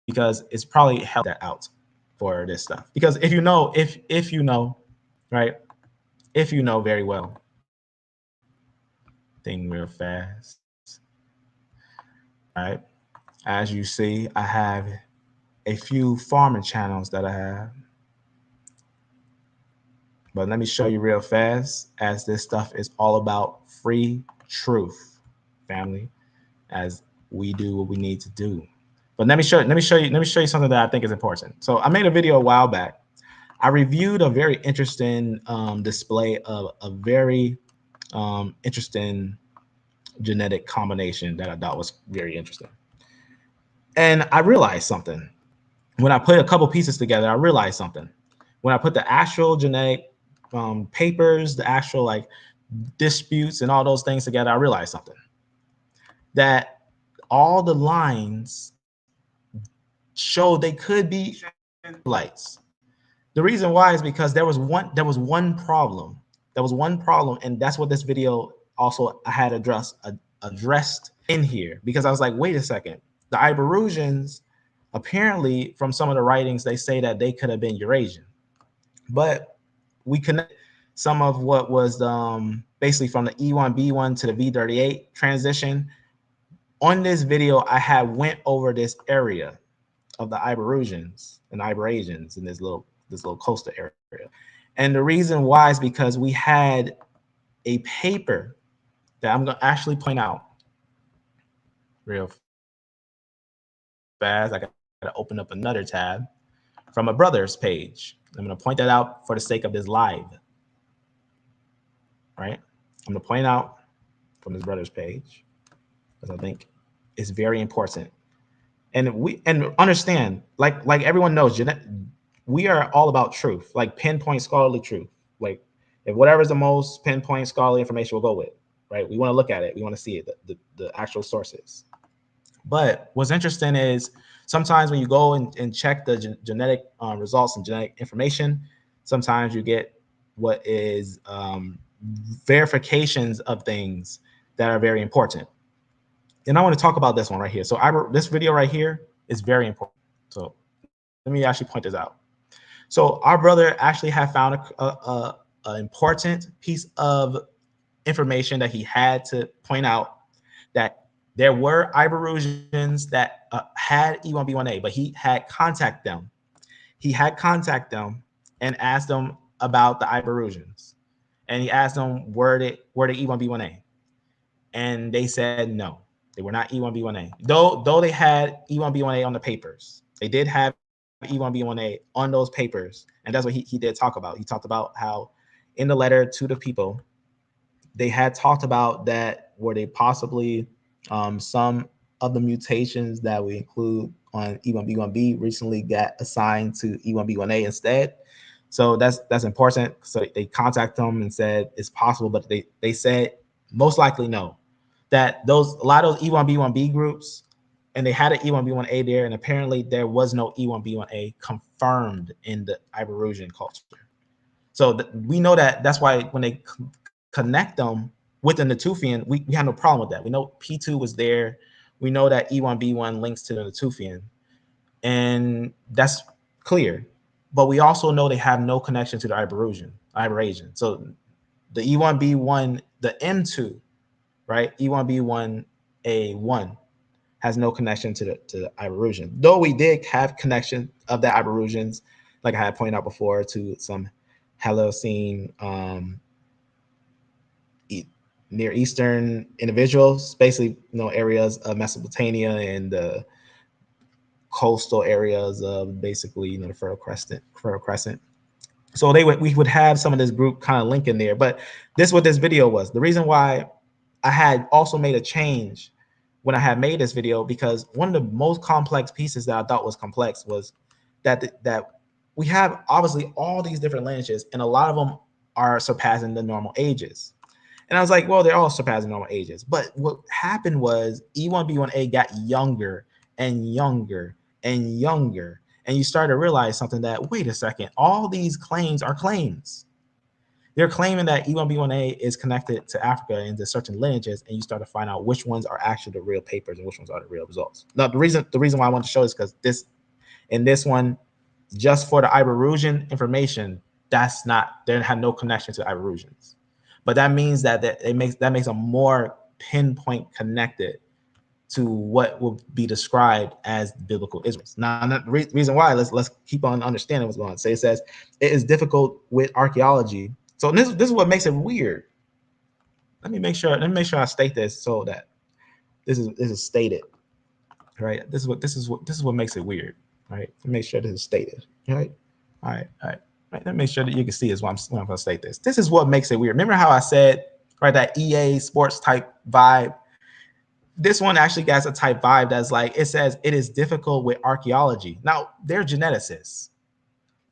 because it's probably helped that out for this stuff. Because if you know, right, if you know very well, thing real fast. All right. As you see, I have a few farming channels that I have. But let me show you real fast, as this stuff is all about free truth, family, as we do what we need to do. But let me show you something that I think is important. So I made a video a while back. I reviewed a very interesting display of a very interesting genetic combination that I thought was very interesting. And I realized something. When I put a couple pieces together, I realized something. When I put the actual genetic papers, the actual like disputes and all those things together, I realized something. That all the lines show they could be lights. The reason why is because there was one problem. And that's what this video also I had addressed in here, because I was like, wait a second. The Iberosians, apparently from some of the writings, they say that they could have been Eurasian, but we connect some of what was basically from the E1B1 to the V38 transition. On this video, I had went over this area of the Iberosians and Iberasians in this little coastal area. And the reason why is because we had a paper that I'm going to actually point out real fast. I got to open up another tab from a brother's page. I'm going to point that out for the sake of this live. Right? I'm going to point out from his brother's page, because I think it's very important. And understand, like everyone knows, we are all about truth, like pinpoint scholarly truth. Like if whatever's the most pinpoint scholarly information, we'll go with, right? We want to look at it. We want to see it, the actual sources. But what's interesting is sometimes when you go and check the genetic results and genetic information, sometimes you get what is verifications of things that are very important. And I want to talk about this one right here. So this video right here is very important. So let me actually point this out. So our brother actually had found an important piece of information that he had to point out, that there were Iberosians that had E1B1A, but he had contact them. He had contact them and asked them about the Iberosians. And he asked them, were they E1B1A? And they said no, they were not E1B1A. Though they had E1B1A on the papers. They did have E1B1A on those papers. And that's what he did talk about. He talked about how in the letter to the people, they had talked about that, were they possibly some of the mutations that we include on E1B1B recently got assigned to E1B1A instead. So that's important. So they contact them and said it's possible, but they said most likely no. That a lot of those E1B1B groups, and they had an E1B1A there, and apparently there was no E1B1A confirmed in the Iberosian culture. So we know that's why when they connect them with the Natufian, we have no problem with that. We know P2 was there. We know that E1B1 links to the Natufian, and that's clear. But we also know they have no connection to the Iberasian. So the E1B1, the M2, right? E1B1A1 has no connection to the Iberosian. Though we did have connection of the Iberosians, like I had pointed out before, to some Holocene Near Eastern individuals, basically, areas of Mesopotamia and the coastal areas of basically, the Fertile Crescent. So we would have some of this group kind of link in there. But this is what this video was. The reason why I had also made a change when I had made this video, because one of the most complex pieces that I thought was complex was that we have obviously all these different lineages, and a lot of them are surpassing the normal ages. And I was like, well, they're all surpassing normal ages. But what happened was E1B1A got younger and younger and younger. And you start to realize something, that, wait a second, all these claims are claims. They're claiming that E1B1A is connected to Africa into certain lineages, and you start to find out which ones are actually the real papers and which ones are the real results. Now, the reason why I want to show this, because this one, just for the Iberosian information, they have no connection to Iberosians. But that means that makes them more pinpoint connected to what will be described as biblical Israelites. Now, the reason why, let's keep on understanding what's going on. So it says it is difficult with archaeology. So this is what makes it weird. Let me make sure I state this so that this is stated, right? This is what makes it weird, right? Make sure this is stated, right? All right. Right, let me make sure that you can see this when I'm going to state this. This is what makes it weird. Remember how I said, right, that EA sports type vibe? This one actually gets a type vibe that's like, it says it is difficult with archaeology. Now, they're geneticists.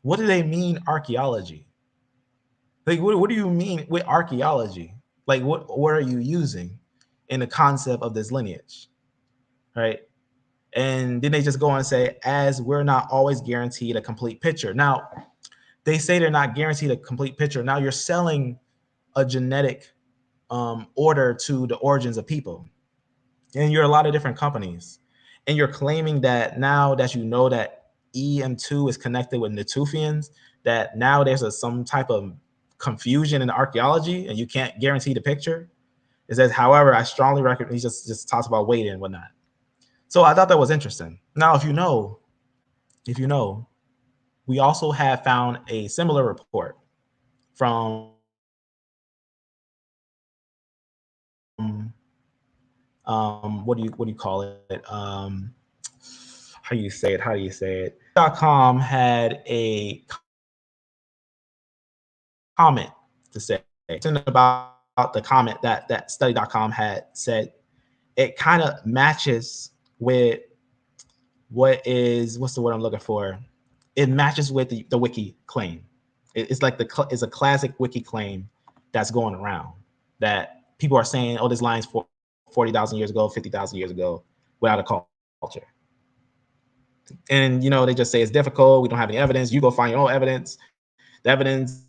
What do they mean archaeology? Like, what do you mean with archaeology? Like, what are you using in the concept of this lineage, right? And then they just go on and say, as we're not always guaranteed a complete picture. Now, they say they're not guaranteed a complete picture. Now you're selling a genetic order to the origins of people. And you're a lot of different companies. And you're claiming that now that you know that EM2 is connected with Natufians, that now there's some type of confusion in archaeology and you can't guarantee the picture. It says, however, I strongly recommend, he just talks about weight and whatnot. So I thought that was interesting. Now, if you know, we also have found a similar report from what do you call it? How do you say it? .com had a comment to say about the comment that study.com had said. It kind of matches with what's the word I'm looking for? It matches with the wiki claim. It's like it's a classic wiki claim that's going around, that people are saying, oh, this line's 40,000 years ago, 50,000 years ago, without a culture. And they just say it's difficult. We don't have any evidence. You go find your own evidence. The evidence,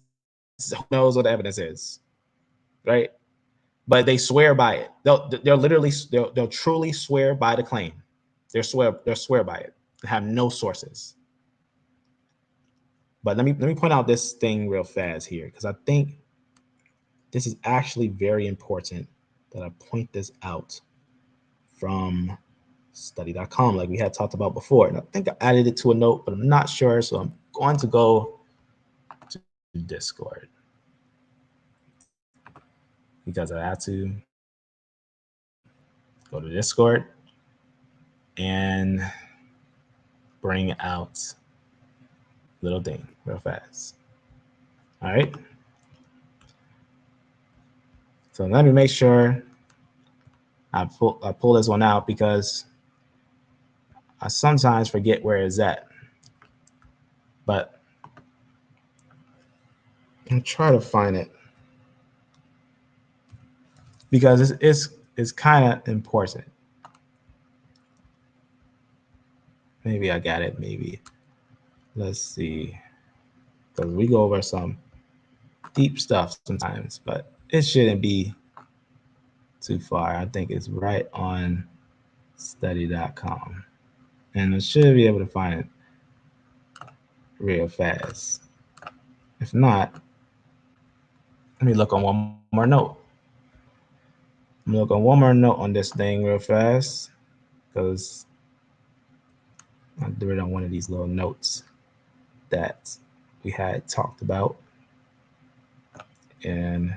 who knows what the evidence is, right? But they swear by it. They'll truly swear by the claim. They'll swear by it. They have no sources. But let me point out this thing real fast here, because I think this is actually very important that I point this out from study.com, like we had talked about before. And I think I added it to a note, but I'm not sure. So I'm going to go to Discord, because I have to go to Discord and bring out little thing real fast. All right. So let me make sure I pull this one out because I sometimes forget where it's at, but I'll try to find it because it's kind of important. Maybe I got it. Maybe. Let's see. Because we go over some deep stuff sometimes, but it shouldn't be too far. I think it's right on study.com. And I should be able to find it real fast. If not, let me look on one more note. I'm gonna look on one more note on this thing real fast because I'll do it on one of these little notes that we had talked about and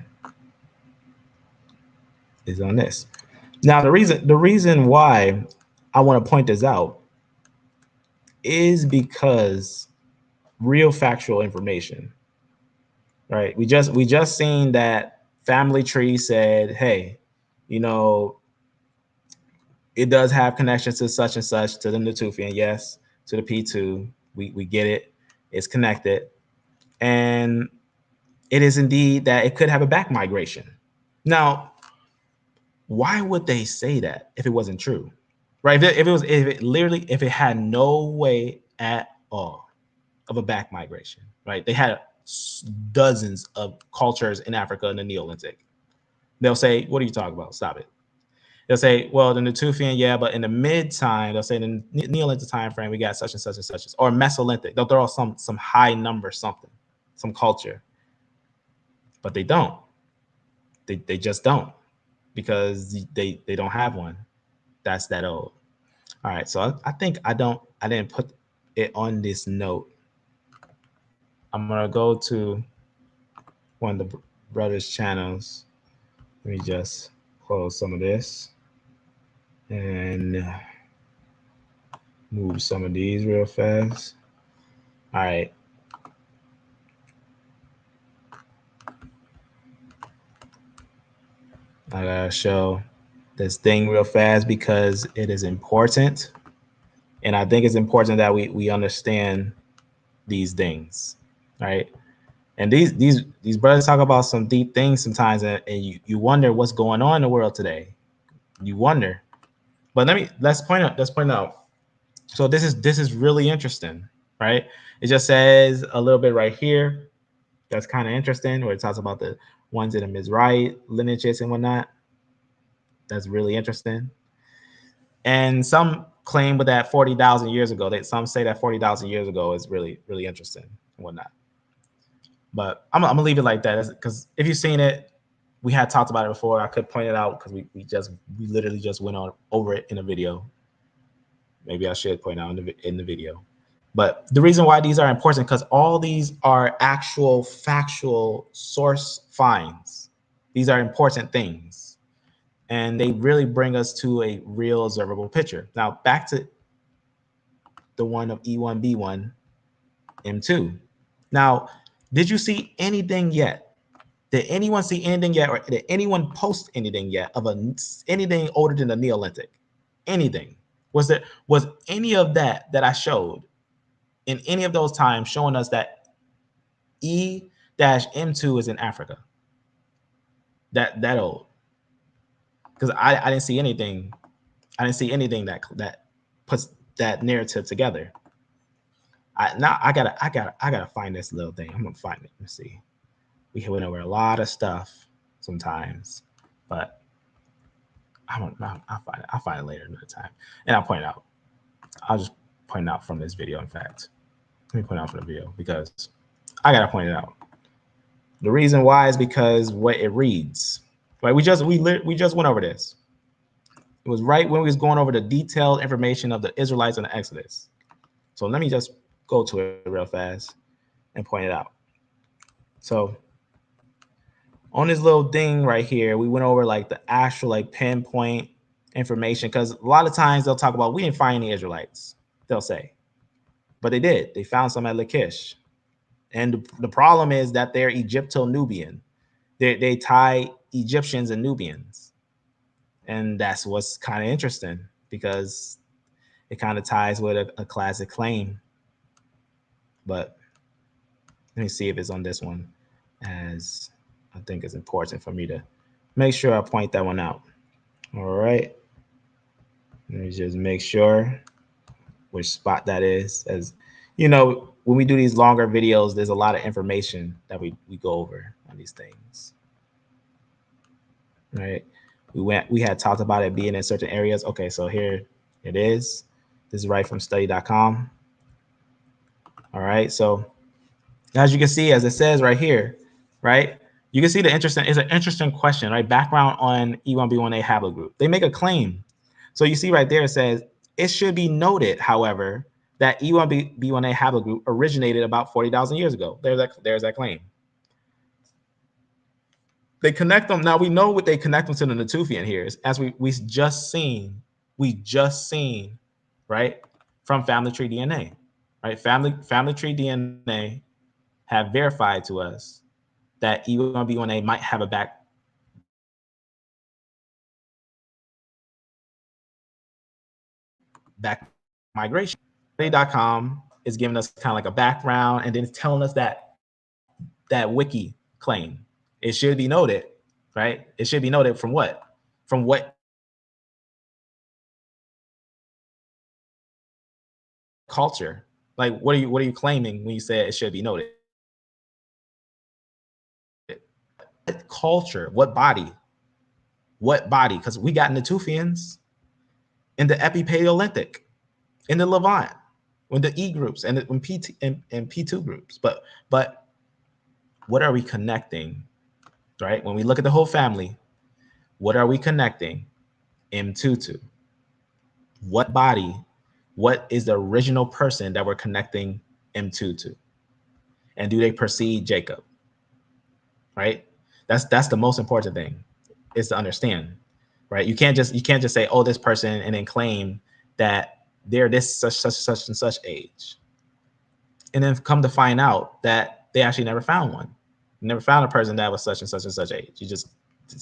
is on this. Now the reason why I want to point this out is because real factual information, right? We just seen that family tree said, hey, you know, it does have connections to such and such, to the Natufian, yes, to the P2. We get it. It's connected. And it is indeed that it could have a back migration. Now, why would they say that if it wasn't true? Right? If it had no way at all of a back migration, right? They had dozens of cultures in Africa in the Neolithic. They'll say, what are you talking about? Stop it. They'll say, well, the Natufian, yeah, but in the mid time, they'll say in the Neolithic time frame, we got such and such and such, or Mesolithic. They'll throw some high number, something, some culture, but they don't. They just don't, because they don't have one that's that old. All right, so I think I didn't put it on this note. I'm gonna go to one of the brothers' channels. Let me just close some of this and move some of these real fast. All right. I gotta show this thing real fast because it is important. And I think it's important that we understand these things, right? And these brothers talk about some deep things sometimes, and you wonder what's going on in the world today. You wonder. But let's point out. So this is really interesting, right? It just says a little bit right here. That's kind of interesting, where it talks about the ones in the Mizrahi lineages and whatnot. That's really interesting. And some claim with that 40,000 years ago. Some say that 40,000 years ago is really, really interesting and whatnot. But I'm gonna leave it like that, because if you've seen it, we had talked about it before. I could point it out because we literally just went over it in a video. Maybe I should point out in the video. But the reason why these are important, because all these are actual factual source finds. These are important things, and they really bring us to a real observable picture. Now back to the one of E1B1M2. Now, did you see anything yet? Did anyone see anything yet, or did anyone post anything yet of anything older than the Neolithic? Anything? Was any of that I showed in any of those times showing us that E-M2 is in Africa? That old? Because I didn't see anything. I didn't see anything that puts that narrative together. I gotta find this little thing. I'm gonna find it. Let's see. We went over a lot of stuff sometimes, but I'll find it later another time, and I'll point it out. I'll just point it out from this video. In fact, let me point it out from the video because I gotta point it out. The reason why is because what it reads. Right? We just went over this. It was right when we was going over the detailed information of the Israelites and the Exodus. So let me just go to it real fast and point it out. So on this little thing right here, we went over like the actual like pinpoint information, because a lot of times they'll talk about we didn't find any Israelites, they'll say, but they did. They found some at Lachish, and the problem is that they're Egypto-Nubian. They tie Egyptians and Nubians, And that's what's kind of interesting, because it kind of ties with a classic claim. But let me see if it's on this one, as I think it's important for me to make sure I point that one out. All right. Let me just make sure which spot that is. As you know, when we do these longer videos, there's a lot of information that we go over on these things. Right. We had talked about it being in certain areas. Okay, so here it is. This is right from study.com. All right. So as you can see, as it says right here, right, you can see it's an interesting question, right? Background on E1B1A haplogroup. They make a claim. So you see right there, it says, it should be noted, however, that E1B1A haplogroup originated about 40,000 years ago. There's that claim. They connect them. Now we know what they connect them to the Natufian here is, as we just seen, right, from family tree DNA, right? Family tree DNA have verified to us that E1B1A might have a back migration. Study.com is giving us kind of like a background, and then it's telling us that wiki claim. It should be noted, right? It should be noted from what? From what culture? Like, what are you claiming when you say it should be noted? What culture? What body? What body? Because we got Natufians in the Epipaleolithic, in the Levant, when the E groups and when P2 and P2 groups. But what are we connecting, right? When we look at the whole family, what are we connecting M2 to? What body? What is the original person that we're connecting M2 to? And do they precede Jacob? Right? That's the most important thing, is to understand, right? You can't just say, oh, this person, and then claim that they're this such and such age, and then come to find out that they actually never found one. You never found a person that was such and such age. It's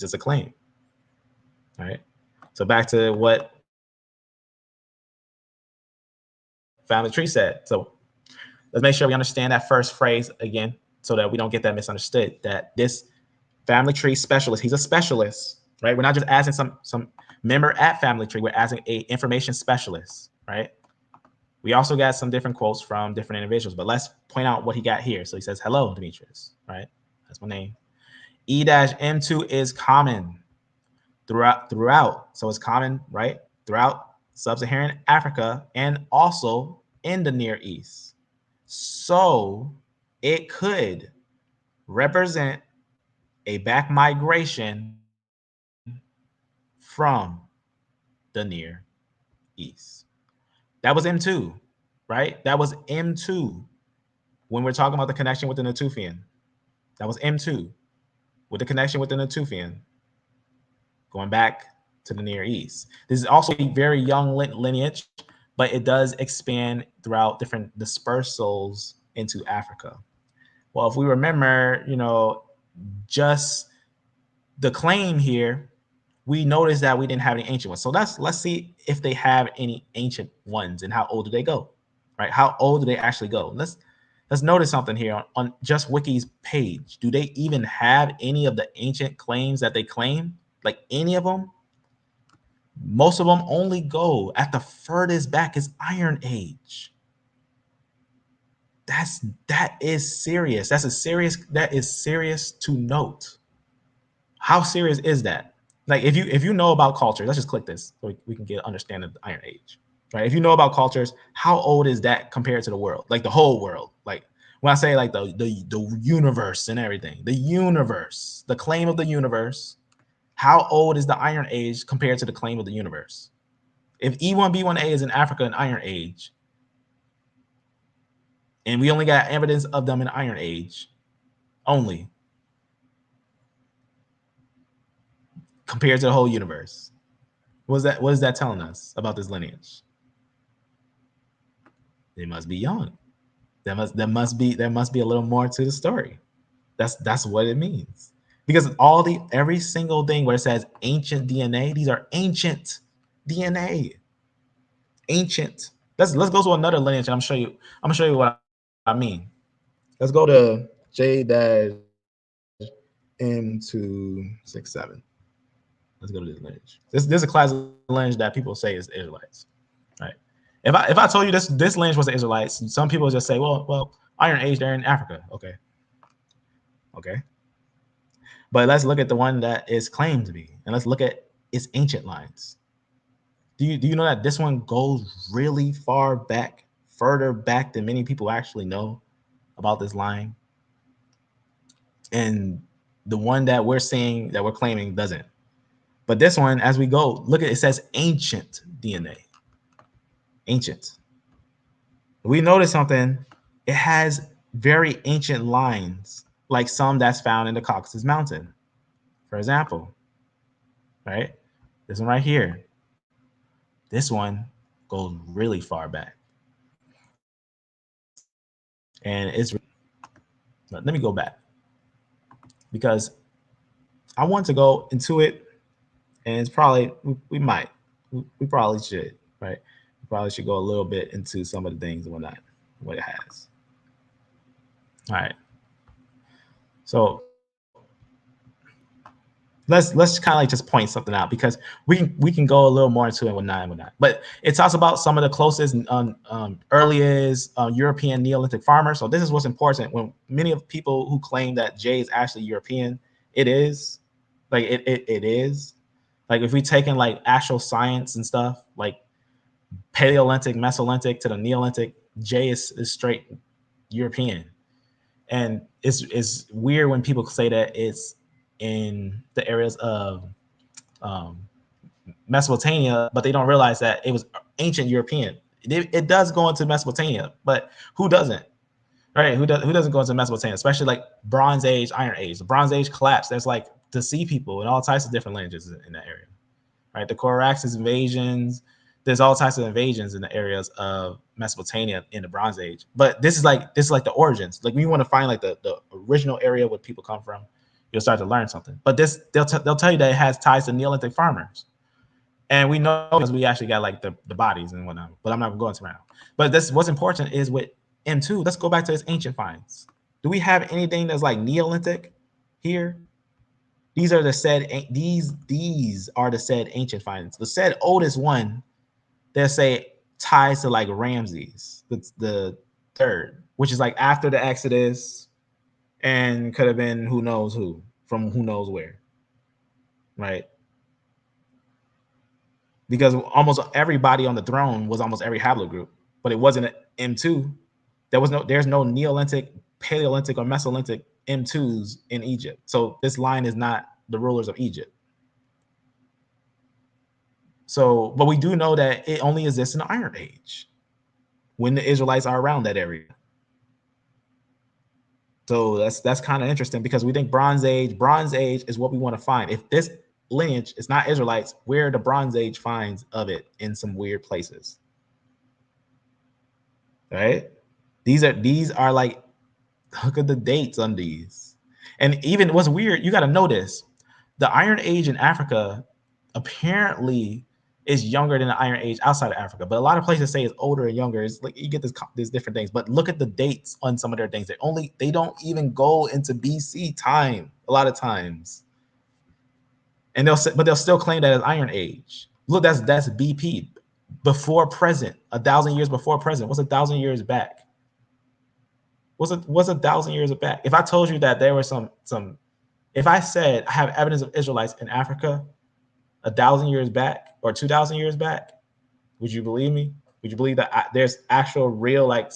just a claim. All right. So back to what family tree said. So let's make sure we understand that first phrase again, so that we don't get that misunderstood, that this family tree specialist, he's a specialist, right? We're not just asking some member at family tree, we're asking a information specialist, right? We also got some different quotes from different individuals, but let's point out what he got here. So he says, hello, Demetrius, right? That's my name. E-M2 is common throughout. So it's common, right? Throughout sub-Saharan Africa and also in the Near East. So it could represent a back migration from the Near East. That was M2, right? That was M2 when we're talking about the connection with the Natufian. That was M2 with the connection with the Natufian, going back to the Near East. This is also a very young lineage, but it does expand throughout different dispersals into Africa. Well, if we remember, just the claim here, we noticed that we didn't have any ancient ones. So let's see if they have any ancient ones and how old do they go, right? How old do they actually go? Let's notice something here on Just Wiki's page. Do they even have any of the ancient claims that they claim? Like any of them? Most of them only go at the furthest back is Iron Age. That is serious. That is serious to note. How serious is that? Like if you know about culture, let's just click this so we can get understanding of the Iron Age, right? If you know about cultures, how old is that compared to the world? Like the whole world. Like when I say like the universe and everything, the universe, the claim of the universe, how old is the Iron Age compared to the claim of the universe? If E1B1A is in Africa in Iron Age, and we only got evidence of them in Iron Age only, compared to the whole universe, what is that telling us about this lineage? They must be young. There must be a little more to the story. That's what it means. Because every single thing where it says ancient DNA, these are ancient DNA. Ancient. Let's go to another lineage and I'm gonna show you what I mean. Let's go to J-M267. Let's go to this lineage. This is a class of lineage that people say is Israelites. Right. If I told you this lineage was the Israelites, some people just say, well, Iron Age, they're in Africa. Okay. But let's look at the one that is claimed to be, and let's look at its ancient lines. Do you know that this one goes really far back, further back than many people actually know about this line? And the one that we're saying, that we're claiming, doesn't. But this one, as we go, look at it, says ancient DNA. Ancient. We notice something. It has very ancient lines, like some that's found in the Caucasus Mountain, for example. Right? This one right here. This one goes really far back. And it's, let me go back, because I want to go into it, and it's probably, we probably should, right? We probably should go a little bit into some of the things and whatnot, what it has. All right. So let's kind of like just point something out, because we can go a little more into it and whatnot. But it talks about some of the closest earliest European Neolithic farmers. So this is what's important. When many of people who claim that J is actually European, it is. Like it is. Like if we take in like actual science and stuff, like Paleolithic, Mesolithic to the Neolithic, J is straight European. And it's weird when people say that it's in the areas of Mesopotamia, but they don't realize that it was ancient European. It does go into Mesopotamia, but who doesn't? Right? Who doesn't go into Mesopotamia, especially like Bronze Age, Iron Age. The Bronze Age collapsed. There's like the sea people and all types of different lineages in that area. Right? The Coraxes invasions. There's all types of invasions in the areas of Mesopotamia in the Bronze Age. But this is like the origins. Like we want to find like the original area where people come from. You'll start to learn something. But this they'll tell you that it has ties to Neolithic farmers. And we know because we actually got like the bodies and whatnot. But I'm not going to go into now. But this, what's important is with M2, let's go back to its ancient finds. Do we have anything that's like Neolithic here? These are the said these are the said ancient finds. The said oldest one, they'll say ties to like Ramses, the third, which is like after the Exodus, and could have been who knows who from who knows where, right? Because almost everybody on the throne was almost every haplogroup, but it wasn't an M2. There's no Neolithic, Paleolithic, or Mesolithic M2s in Egypt. So this line is not the rulers of Egypt. So, but we do know that it only exists in the Iron Age when the Israelites are around that area. So that's kind of interesting, because we think Bronze Age is what we want to find. If this lineage is not Israelites, where are the Bronze Age finds of it in some weird places? Right? These are like, look at the dates on these. And even what's weird, you got to know this. The Iron Age in Africa apparently is younger than the Iron Age outside of Africa, but a lot of places say it's older and younger. It's like you get these different things. But look at the dates on some of their things. They don't even go into BC time a lot of times, and they'll still claim that it's Iron Age. Look, that's BP, before present, 1,000 years before present. What's 1,000 years back? What's 1,000 years back? If I told you that there were some, if I said I have evidence of Israelites in Africa 1,000 years back or 2,000 years back, would you believe me? Would you believe that there's actual real like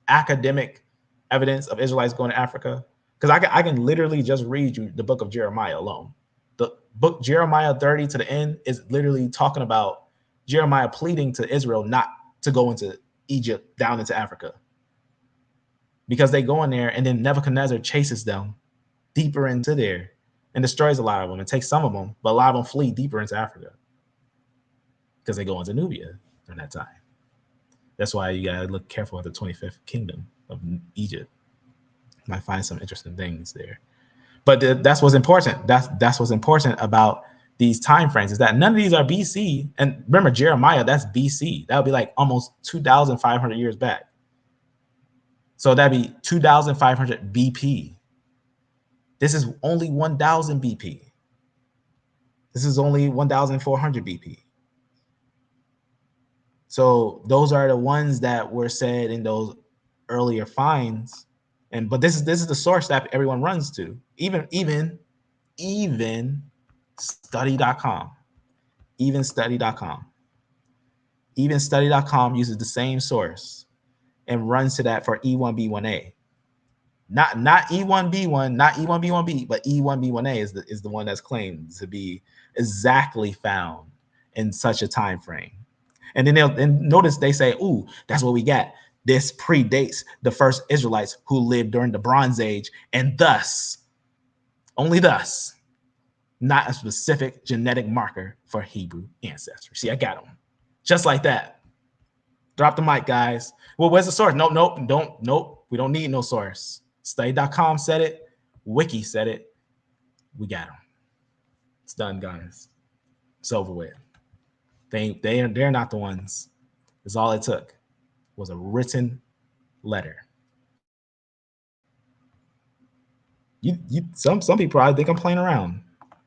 academic evidence of Israelites going to Africa? Because I can literally just read you the book of Jeremiah alone. The book Jeremiah 30 to the end is literally talking about Jeremiah pleading to Israel not to go into Egypt, down into Africa, because they go in there and then Nebuchadnezzar chases them deeper into there and destroys a lot of them and takes some of them, but a lot of them flee deeper into Africa because they go into Nubia during that time. That's why you gotta look careful at the 25th kingdom of Egypt. You might find some interesting things there. But that's what's important. That's what's important about these time frames, is that none of these are BC. And remember, Jeremiah, that's BC. That would be like almost 2,500 years back. So that'd be 2,500 BP. This is only 1,000 BP. This is only 1,400 BP. So those are the ones that were said in those earlier finds. But this is the source that everyone runs to. Even study.com. Even study.com. Even study.com uses the same source and runs to that for E1B1A. Not E1B1, not E1B1B, but E1B1A is the one that's claimed to be exactly found in such a time frame. And then notice they say, ooh, that's what we got. This predates the first Israelites who lived during the Bronze Age, and thus, only thus, not a specific genetic marker for Hebrew ancestry. See, I got them. Just like that. Drop the mic, guys. Well, where's the source? Nope. We don't need no source. Study.com said it. Wiki said it. We got them. It's done, guys. It's over with. They're not the ones. It's all it took was a written letter. Some people probably think I'm playing around.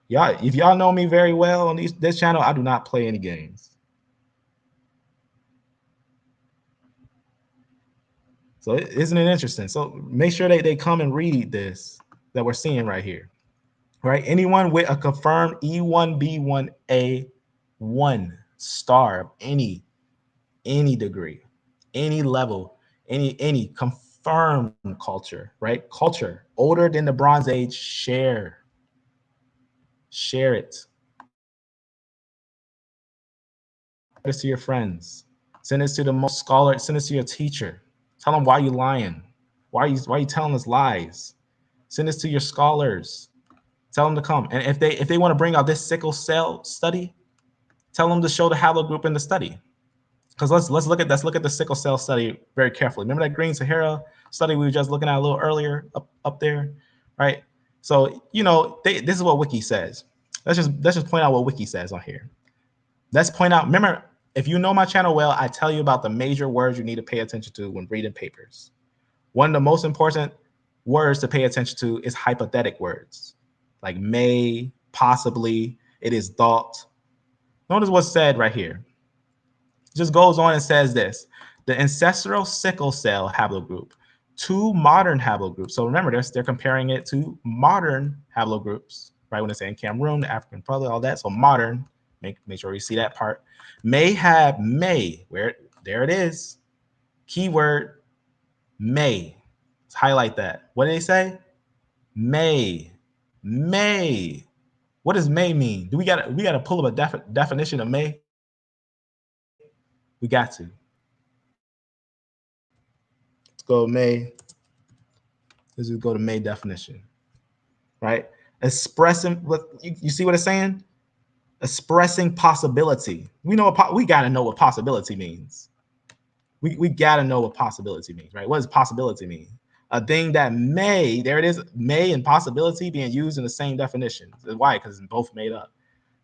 Y'all, if y'all know me very well on this channel, I do not play any games. So isn't it interesting? So make sure they come and read this that we're seeing right here. Right? Anyone with a confirmed E1B1A1 star of any degree, any level, any confirmed culture, right? Culture older than the Bronze Age, share it. Send this to your friends. Send this to the most scholar. Send this to your teacher. Tell them why you lying. Why are you telling us lies? Send this to your scholars. Tell them to come. And if they want to bring out this sickle cell study, tell them to show the haplogroup in the study. Because let's look at the sickle cell study very carefully. Remember that Green Sahara study we were just looking at a little earlier up there, right? So this is what Wiki says. Let's just point out what Wiki says on here. Let's point out. Remember, if you know my channel well, I tell you about the major words you need to pay attention to when reading papers. One of the most important words to pay attention to is hypothetic words, like may, possibly, it is thought. Notice what's said right here. It just goes on and says this: the ancestral sickle cell haplogroup, two modern haplogroups. So remember, they're comparing it to modern haplogroups, right? When they're saying Cameroon, the African Republic, all that. So modern, make sure you see that part. Where there it is. Keyword may. Let's highlight that. What did they say? May. What does may mean? We gotta pull up a definition of may? We got to. Let's go may. Let's just go to may definition. Right? Expressing what you see what it's saying? Expressing possibility. We gotta know what possibility means. We gotta know what possibility means, right? What does possibility mean? A thing that may, there it is, may and possibility being used in the same definition. Why? Because it's both made up.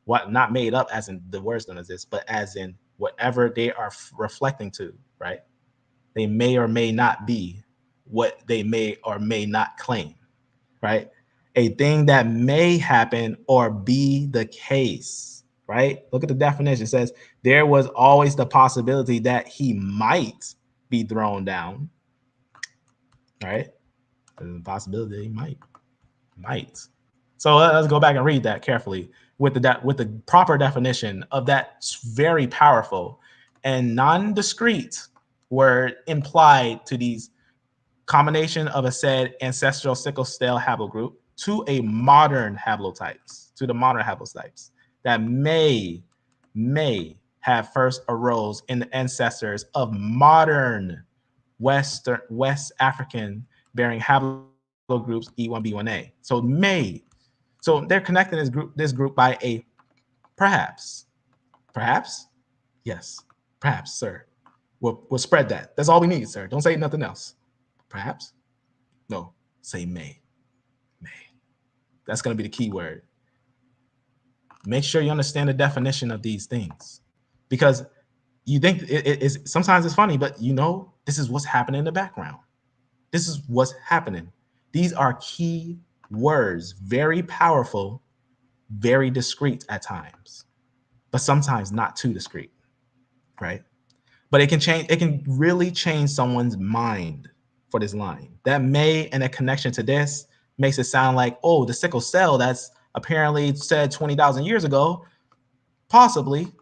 What, not made up as in the words don't exist, but as in whatever they are reflecting to, right? They may or may not be what they may or may not claim, right? A thing that may happen or be the case, right? Look at the definition. It says there was always the possibility that he might be thrown down, right? There's a possibility he might. So let's go back and read that carefully with the proper definition of that very powerful and non-discrete word implied to these combination of a said ancestral sickle cell haplogroup to the modern haplotypes that may have first arose in the ancestors of modern West African bearing haplogroups E1B1A. So may. So they're connecting this group by a perhaps. Perhaps? Yes. Perhaps, sir. We'll spread that. That's all we need, sir. Don't say nothing else. Perhaps? No. Say may. That's going to be the key word. Make sure you understand the definition of these things, because you think it is, sometimes it's funny, but you know, this is what's happening in the background. This is what's happening. These are key words, very powerful, very discreet at times, but sometimes not too discreet, right? But it can change, it can really change someone's mind for this line. That may, and a connection to this, makes it sound like, oh, the sickle cell that's apparently said 20,000 years ago, possibly,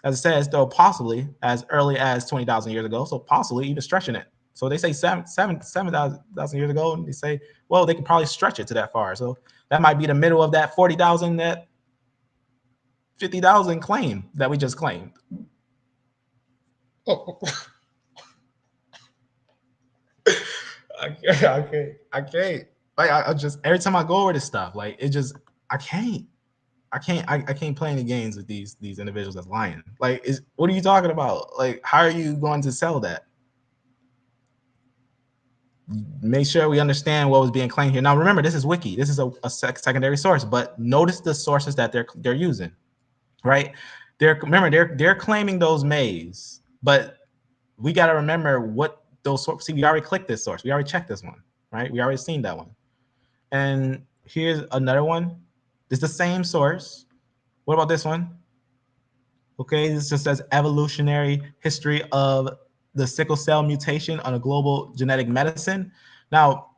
as it says, though, possibly as early as 20,000 years ago, so possibly even stretching it. So they say 7,000 years ago, and they say, well, they could probably stretch it to that far. So that might be the middle of that 40,000, that 50,000 claim that we just claimed. Oh. I can't. Like I just, every time I go over this stuff, like it just, I can't play any games with these individuals that's lying. Like, what are you talking about? Like, how are you going to sell that? Make sure we understand what was being claimed here. Now, remember, this is wiki. This is a secondary source, but notice the sources that they're using, right? They're claiming those maize, but we got to remember what those sources. See, we already clicked this source. We already checked this one, right? We already seen that one. And here's another one. It's the same source. What about this one? Okay, this just says evolutionary history of the sickle cell mutation on a global genetic medicine. Now,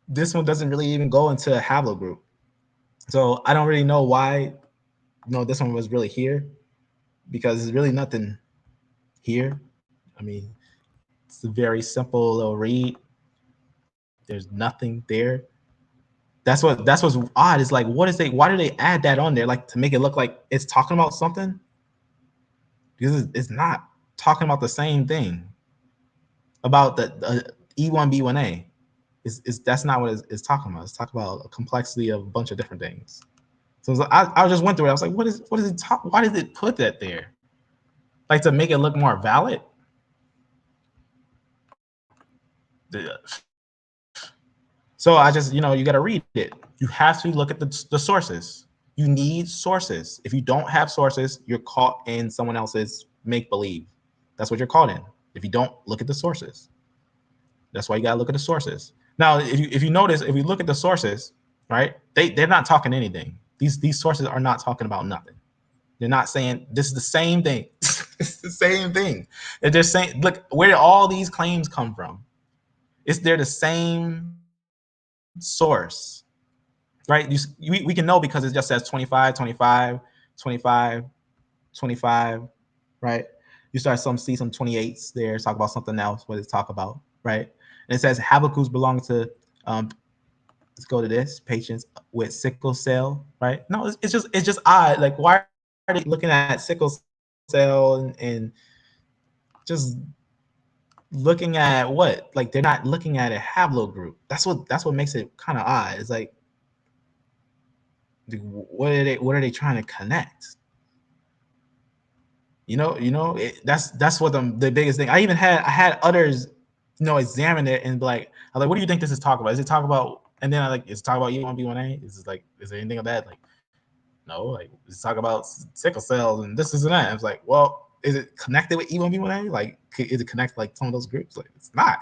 this one doesn't really even go into a haplogroup. So I don't really know why, this one was really here, because there's really nothing here. I mean, it's a very simple little read. There's nothing there. That's what's odd. Is like, why do they add that on there, like to make it look like it's talking about something? Because it's not talking about the same thing. About the E1B1A, that's not what it's talking about. It's talking about a complexity of a bunch of different things. So I just went through it. I was like, what is it talk? Why did it put that there? Like to make it look more valid? So I just, you got to read it. You have to look at the sources. You need sources. If you don't have sources, you're caught in someone else's make-believe. That's what you're caught in. If you don't look at the sources. That's why you got to look at the sources. Now, if you notice, if we look at the sources, right, they're not talking anything. These sources are not talking about nothing. They're not saying this is the same thing. It's the same thing. They're just saying, look, where did all these claims come from? They're the same source, right? We can know because it just says 25, 25, 25, 25, right? You start see some 28s there, talk about something else, what it's talk about, right? And it says haplogroups belong to, let's go to this, patients with sickle cell, right? No, it's just odd. Like, why are they looking at sickle cell and just looking at what? Like, they're not looking at a haplogroup. That's what makes it kind of odd. It's like, what are they trying to connect? That's what the biggest thing. I had others, examine it and be like, I'm like, what do you think this is talking about? Is it talking about? And then it's talking about E1B1A. Is there anything of that? Like, no, like it's talking about sickle cells and this and that. And it's like, well, is it connected with E1B1A? Like, is it connected like some of those groups? Like, it's not.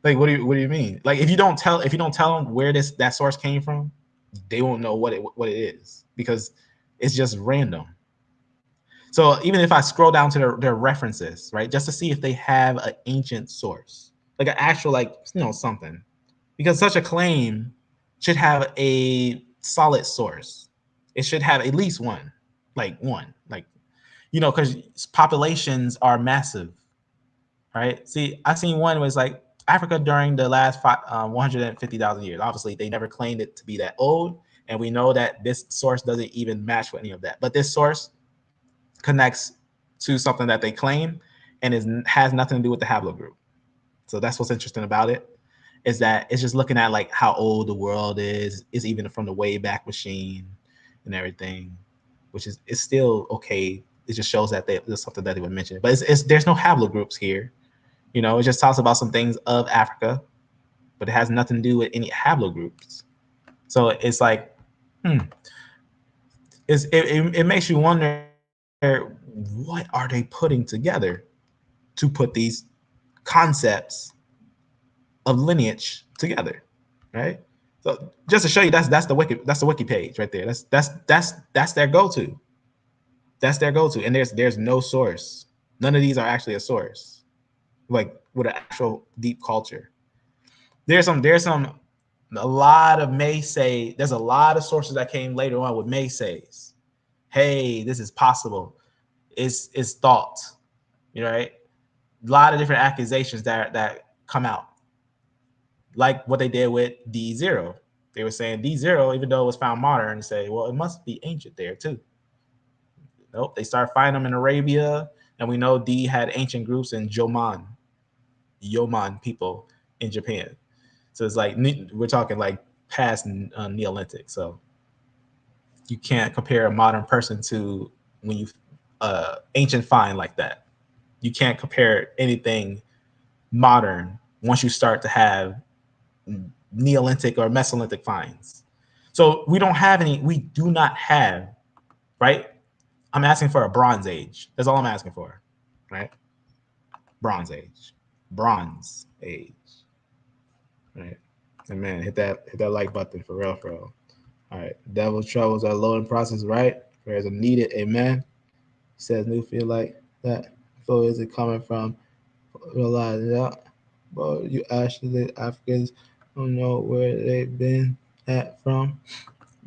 Like, what do you mean? Like, if you don't tell them where that source came from, they won't know what it is, because it's just random. So even if I scroll down to their references, right, just to see if they have an ancient source, like an actual, like, something, because such a claim should have a solid source. It should have at least one, because populations are massive, right? See, I seen one was like Africa during the last 150,000 years. Obviously, they never claimed it to be that old, and we know that this source doesn't even match with any of that. But this source connects to something that they claim, and has nothing to do with the haplogroup. So that's what's interesting about it, is that it's just looking at like how old the world is even from the Wayback Machine and everything, which is still okay. It just shows that there's something that they would mention, but there's no haplogroups here. It just talks about some things of Africa, but it has nothing to do with any haplogroups. So it's like, it makes you wonder, what are they putting together to put these concepts of lineage together, right? So just to show you, that's the wiki page right there. That's their go-to. That's their go-to, and there's no source. None of these are actually a source, like with an actual deep culture. There's a lot of there's a lot of sources that came later on with may says, hey, this is possible. It's thought, right? A lot of different accusations that come out, like what they did with D0. They were saying D0, even though it was found modern, and say, well, it must be ancient there too. Nope, they started finding them in Arabia, and we know D had ancient groups in Yoman people in Japan. So it's like, we're talking like past Neolithic. So you can't compare a modern person to when you ancient find like that. You can't compare anything modern once you start to have Neolithic or Mesolithic finds. So we do not have, right? I'm asking for a Bronze Age. That's all I'm asking for, right? Bronze Age. Bronze Age. Right. And man, hit that like button for real, for real. All right. Devil troubles are loading process, right? Prayers are needed. Amen. Says new feel like that. So is it coming from realize that? But you actually Africans don't know where they've been at from.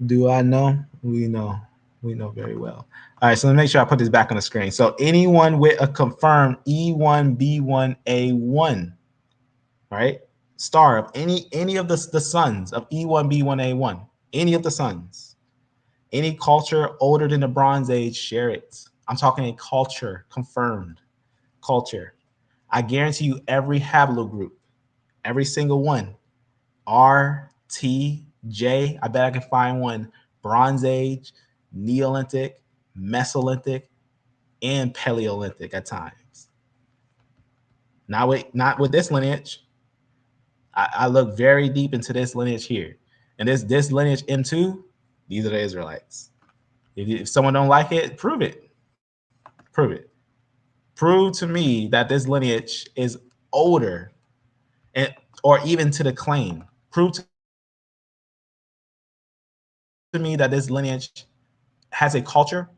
Do I know? We know. We know very well. All right, so let me make sure I put this back on the screen. So anyone with a confirmed E1B1A1, right? Star of any of the sons of E1B1A1, any of the sons, any culture older than the Bronze Age, share it. I'm talking a culture, confirmed culture. I guarantee you every haplogroup, every single one, R, T, J, I bet I can find one, Bronze Age, Neolithic, Mesolithic, and Paleolithic at times. Not with this lineage. I look very deep into this lineage here. And this lineage M2, these are the Israelites. If someone don't like it, prove it. Prove it. Prove to me that this lineage is older, or even to the claim. Prove to me that this lineage has a culture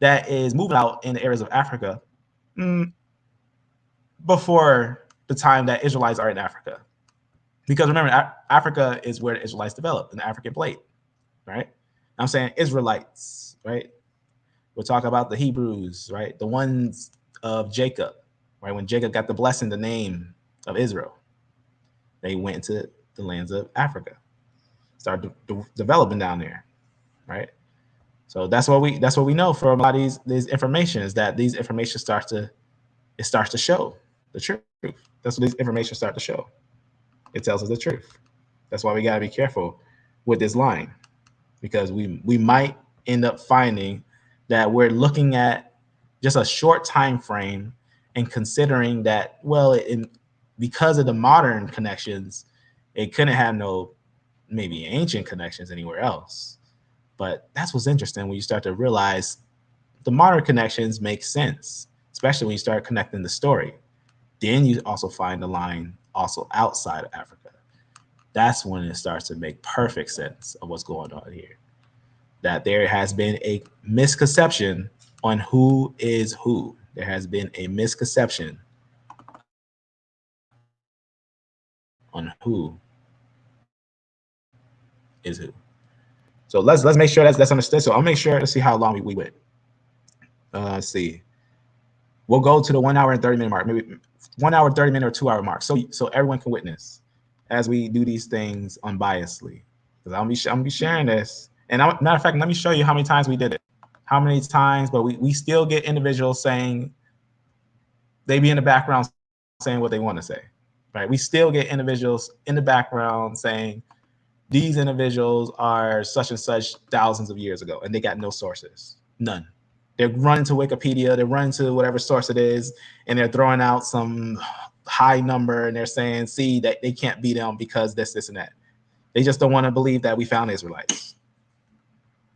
that is moving out in the areas of Africa before the time that Israelites are in Africa. Because remember, Africa is where the Israelites developed, in the African plate, right? I'm saying Israelites, right? We'll talk about the Hebrews, right? The ones of Jacob, right? When Jacob got the blessing, the name of Israel, they went into the lands of Africa, started developing down there, right? So that's what we know from a lot of these information, is that these information starts to show the truth. That's what these information start to show. It tells us the truth. That's why we got to be careful with this line, because we might end up finding that we're looking at just a short time frame and considering that, well, because of the modern connections, it couldn't have no maybe ancient connections anywhere else. But that's what's interesting when you start to realize the modern connections make sense, especially when you start connecting the story. Then you also find the line also outside of Africa. That's when it starts to make perfect sense of what's going on here. That there has been a misconception on who is who. There has been a misconception on who is who. So let's make sure that's understood. So I'll make sure to see how long we went. Let's see. We'll go to the 1 hour and 30 minute mark, maybe 1 hour, 30 minute or 2 hour mark. So everyone can witness as we do these things unbiasedly. Because I'm gonna be sharing this. And matter of fact, let me show you how many times we did it. How many times, but we still get individuals saying, they be in the background saying what they want to say, right? We still get individuals in the background saying, these individuals are such and such thousands of years ago, and they got no sources, none. They're running to Wikipedia, they're running to whatever source it is, and they're throwing out some high number, and they're saying, see, that they can't beat them because this, and that. They just don't want to believe that we found Israelites.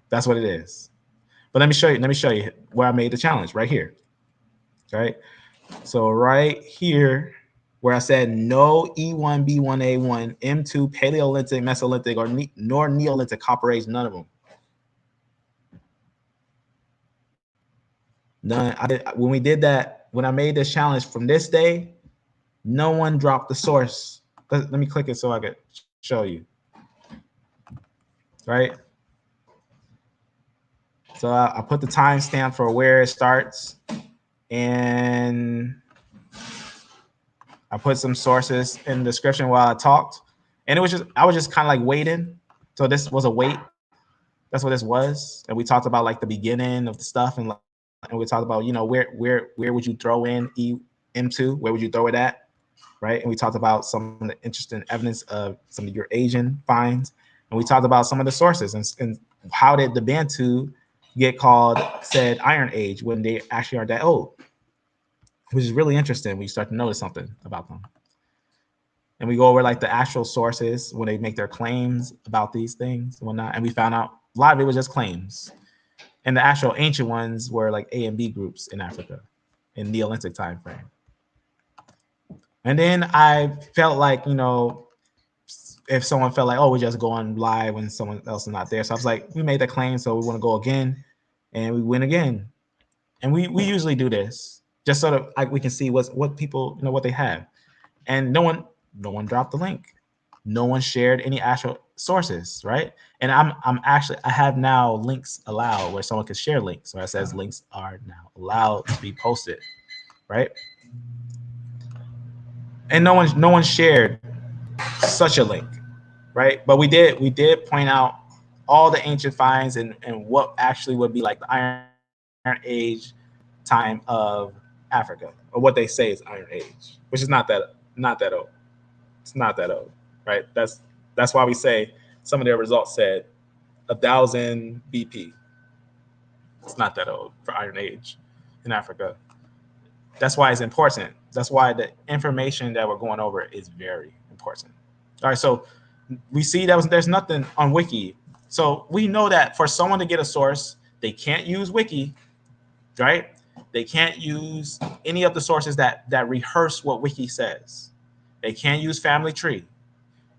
That's what it is. But let me show you. Let me show you where I made the challenge right here. Right. So right here, where I said no E1B1A1, M2, Paleolithic, Mesolithic, or nor Neolithic Copper Age, none of them. None. When we did that, when I made this challenge from this day, no one dropped the source. Let me click it so I could show you. Right. So I put the timestamp for where it starts, and I put some sources in the description while I talked, and it was just I was just kind of like waiting. So this was a wait. That's what this was, and we talked about like the beginning of the stuff, and we talked about, you know, where would you throw in M2? Where would you throw it at, right? And we talked about some of the interesting evidence of some of your Eurasian finds, and we talked about some of the sources and how did the Bantu get called said Iron Age when they actually aren't that old, which is really interesting when you start to notice something about them. And we go over like the actual sources when they make their claims about these things and whatnot. And we found out a lot of it was just claims. And the actual ancient ones were like A and B groups in Africa in Neolithic time frame. And then I felt like, you know, if someone felt like, oh, we're just going live when someone else is not there. So I was like, we made the claim, so we want to go again. And we win again. And we usually do this just sort of like we can see what people, you know, what they have. And no one dropped the link. No one shared any actual sources, right? And I have now links allowed where someone can share links, where it says links are now allowed to be posted, right? And no one shared such a link, right? But we did point out all the ancient finds and what actually would be like the Iron Age time of Africa, or what they say is Iron Age, which is not that old. It's not that old, right? That's why we say some of their results said 1000 BP. It's not that old for Iron Age in Africa. That's why it's important. That's why the information that we're going over is very important. All right, so we see there's nothing on Wiki. So we know that for someone to get a source, they can't use Wiki, right? They can't use any of the sources that rehearse what Wiki says. They can't use Family Tree.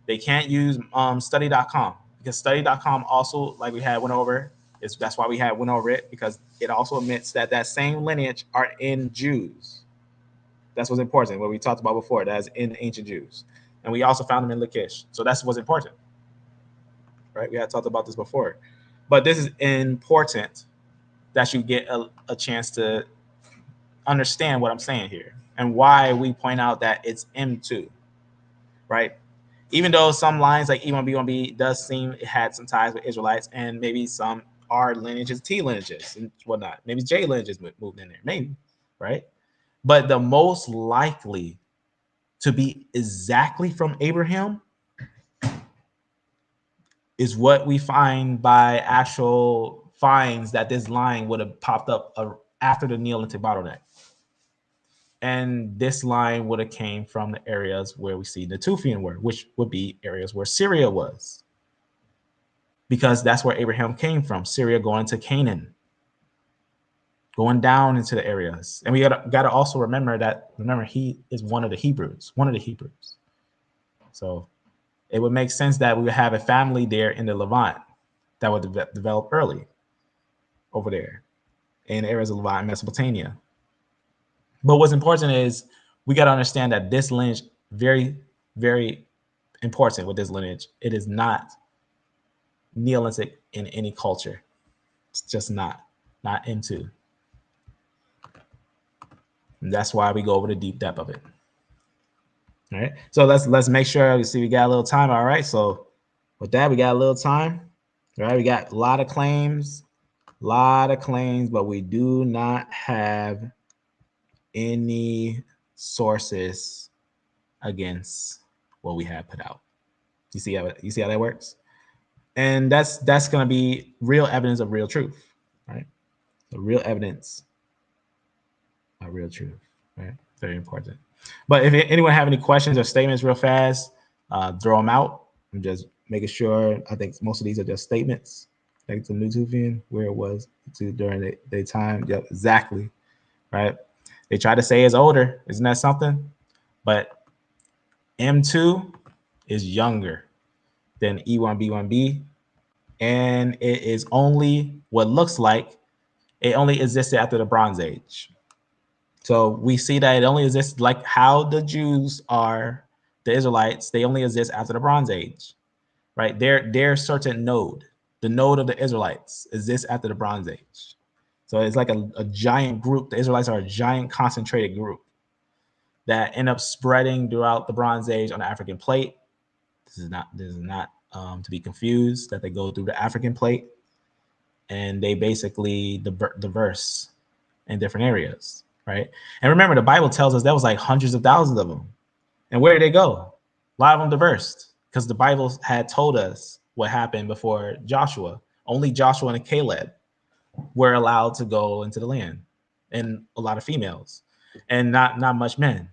They can't use study.com, because study.com also, like we had went over, that's why we had went over it, because it also admits that same lineage are in Jews. That's what's important. What we talked about before, that's in ancient Jews. And we also found them in Lachish. So that's what's important, right? We had talked about this before. But this is important that you get a chance to understand what I'm saying here and why we point out that it's M2, right? Even though some lines like E1B1B does seem it had some ties with Israelites, and maybe some R lineages, T lineages, and whatnot. Maybe J lineages moved in there, maybe, right? But the most likely to be exactly from Abraham is what we find by actual finds that this line would have popped up after the Neolithic bottleneck. And this line would have came from the areas where we see the Tufian were, which would be areas where Syria was, because that's where Abraham came from. Syria going to Canaan, going down into the areas. And we got to also remember he is one of the Hebrews. So it would make sense that we would have a family there in the Levant that would develop early over there in areas of Levant and Mesopotamia. But what's important is we got to understand that this lineage, very, very important with this lineage, it is not Neolithic in any culture. It's just not into. And that's why we go over the deep depth of it. All right. So let's make sure we see we got a little time. All right. So with that, we got a little time. All right. We got a lot of claims, but we do not have any sources against what we have put out. You see how that works? And that's going to be real evidence of real truth, right? The real evidence of real truth, right? Very important. But if anyone have any questions or statements real fast, throw them out. I'm just making sure. I think most of these are just statements, like the Nutuvian, where it was to during the time. Yep, exactly. Right. They try to say it's older. Isn't that something? But M2 is younger than E1B1B, and it is only what looks like it only existed after the Bronze Age. So we see that it only exists like how the Jews are, the Israelites, they only exist after the Bronze Age, right? Their certain node, the node of the Israelites, exists after the Bronze Age. So it's like a giant group. The Israelites are a giant concentrated group that end up spreading throughout the Bronze Age on the African plate. This is not to be confused that they go through the African plate, and they basically diverse in different areas, right? And remember, the Bible tells us that was like hundreds of thousands of them. And where did they go? A lot of them diversed because the Bible had told us what happened before Joshua. Only Joshua and Caleb were allowed to go into the land, and a lot of females, and not much men,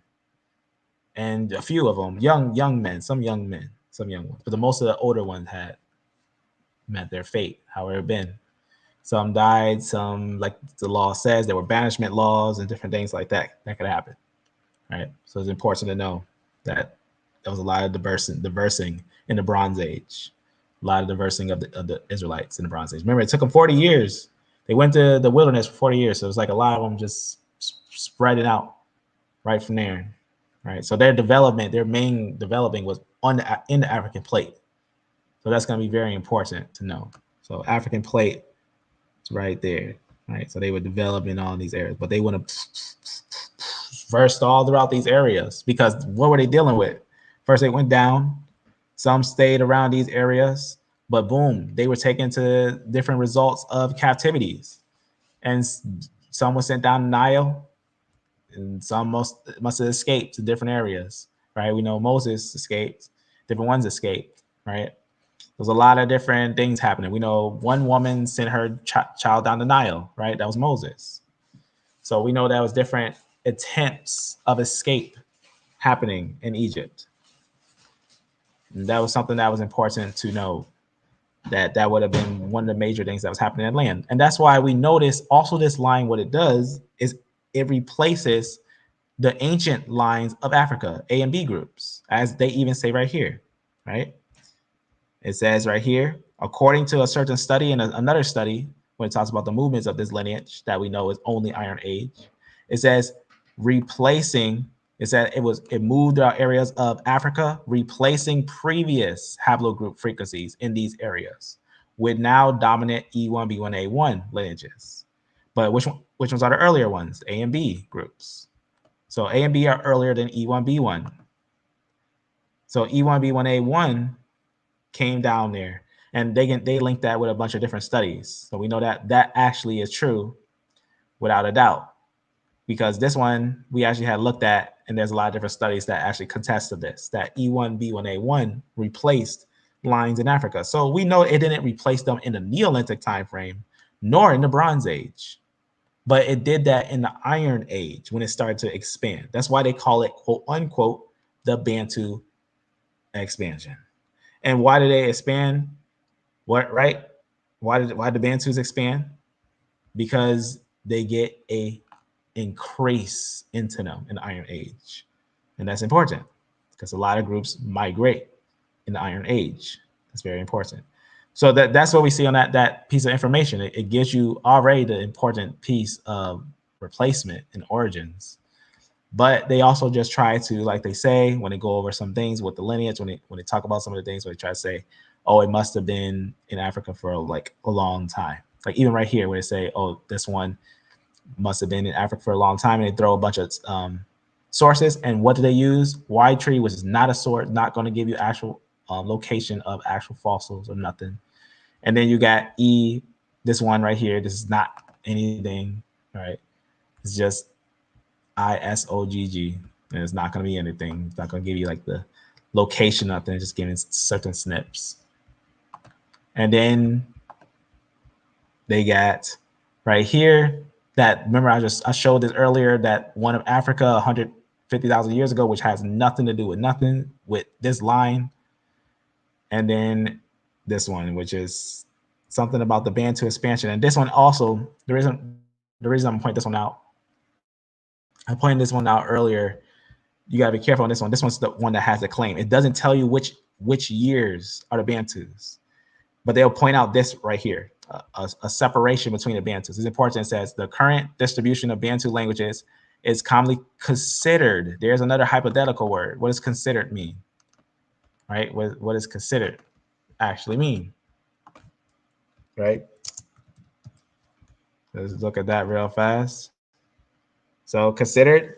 and a few of them young men, some young ones, but the most of the older ones had met their fate, however it been. Some died, some, like the law says, there were banishment laws and different things like that could happen, right? So it's important to know that there was a lot of diversing in the Bronze Age, a lot of diversing of the Israelites in the Bronze Age. Remember, it took them 40 years. They went to the wilderness for 40 years, so it's like a lot of them just spreading out right from there, right? So their main developing was in the African plate. So that's going to be very important to know. So African plate, it's right there, right? So they were developing all these areas, but they would have versed all throughout these areas because what were they dealing with? First, they went down. Some stayed around these areas, but boom, they were taken to different results of captivities, and some were sent down the Nile, and some must have escaped to different areas, right? We know Moses escaped, different ones escaped, right? There's a lot of different things happening. We know one woman sent her child down the Nile, right? That was Moses. So we know that was different attempts of escape happening in Egypt. And that was something that was important to know, that would have been one of the major things that was happening in land. And that's why we notice also this line, what it does is it replaces the ancient lines of Africa, A and B groups, as they even say right here, right? It says right here, according to a certain study and another study, when it talks about the movements of this lineage that we know is only Iron Age, it says replacing, it said it moved throughout areas of Africa, replacing previous haplogroup frequencies in these areas with now dominant E1B1A1 lineages. But which ones are the earlier ones? A and B groups. So A and B are earlier than E1B1. So E1B1A1 came down there, and they linked that with a bunch of different studies. So we know that actually is true without a doubt, because this one we actually had looked at, and there's a lot of different studies that actually contested this, that E1B1A1 replaced lines in Africa. So we know it didn't replace them in the Neolithic time frame, nor in the Bronze Age, but it did that in the Iron Age when it started to expand. That's why they call it, quote unquote, the Bantu expansion. And why did they expand? What, right? Why the Bantus expand? Because they get a increase into them in the Iron Age. And that's important because a lot of groups migrate in the Iron Age. That's very important. So that's what we see on that piece of information. It gives you already the important piece of replacement and origins. But they also just try to, like they say, when they go over some things with the lineage, when they talk about some of the things, where they try to say, oh, it must have been in Africa for like a long time. Like even right here where they say, oh, this one must have been in Africa for a long time, and they throw a bunch of sources. And what do they use? Y tree, which is not a source, not going to give you actual location of actual fossils or nothing. And then you got E, this one right here. This is not anything, right? It's just ISOGG, and it's not going to be anything. It's not going to give you like the location, nothing. It's just giving certain snips. And then they got right here that, remember I showed this earlier, that one of Africa 150,000 years ago, which has nothing to do with nothing with this line. And then this one, which is something about the Bantu expansion. And this one also, the reason I'm pointing this one out, I pointed this one out earlier. You got to be careful on this one. This one's the one that has the claim. It doesn't tell you which years are the Bantus, but they'll point out this right here, a separation between the Bantus. It's important. It says the current distribution of Bantu languages is commonly considered. There's another hypothetical word. What does considered mean? Right? What does considered actually mean? Right? Let's look at that real fast. So considered,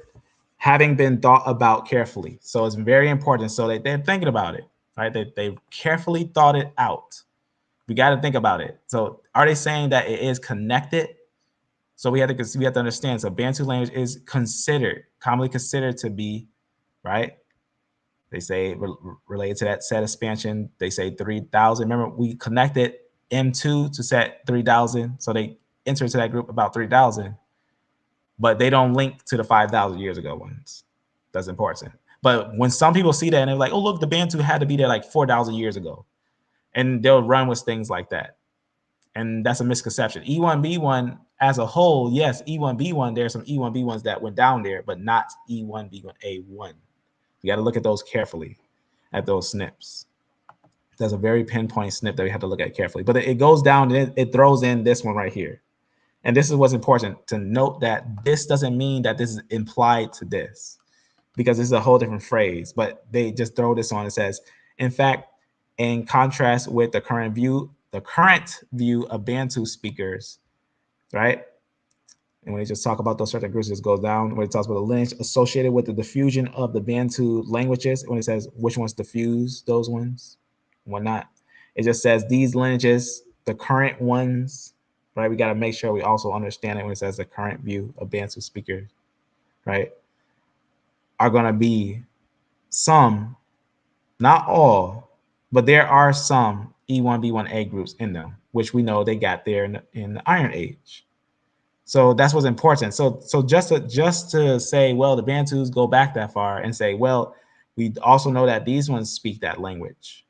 having been thought about carefully. So it's very important. So they're thinking about it, right? They carefully thought it out. We got to think about it. So are they saying that it is connected? So we have to understand. So Bantu language is commonly considered to be, right? They say related to that set expansion. They say 3,000. Remember, we connected M2 to set 3,000. So they enter into that group about 3,000. But they don't link to the 5,000 years ago ones. That's important. But when some people see that and they're like, oh, look, the Bantu had to be there like 4,000 years ago. And they'll run with things like that. And that's a misconception. E1B1 as a whole, yes, E1B1, there's some E1B1s that went down there, but not E1B1A1. You got to look at those carefully, at those SNPs. There's a very pinpoint SNP that we have to look at carefully. But it goes down and it throws in this one right here. And this is what's important to note, that this doesn't mean that this is implied to this, because this is a whole different phrase, but they just throw this on. It says, in fact, in contrast with the current view of Bantu speakers, right? And when they just talk about those certain groups, it just goes down when it talks about the lineage associated with the diffusion of the Bantu languages. When it says which ones diffuse, those ones, whatnot, it just says these lineages, the current ones, right? We got to make sure we also understand it when it says the current view of Bantu speakers, right, are going to be some, not all, but there are some E1B1A groups in them, which we know they got there in the Iron Age. So that's what's important. So just to say, well, the Bantus go back that far, and say, well, we also know that these ones speak that language.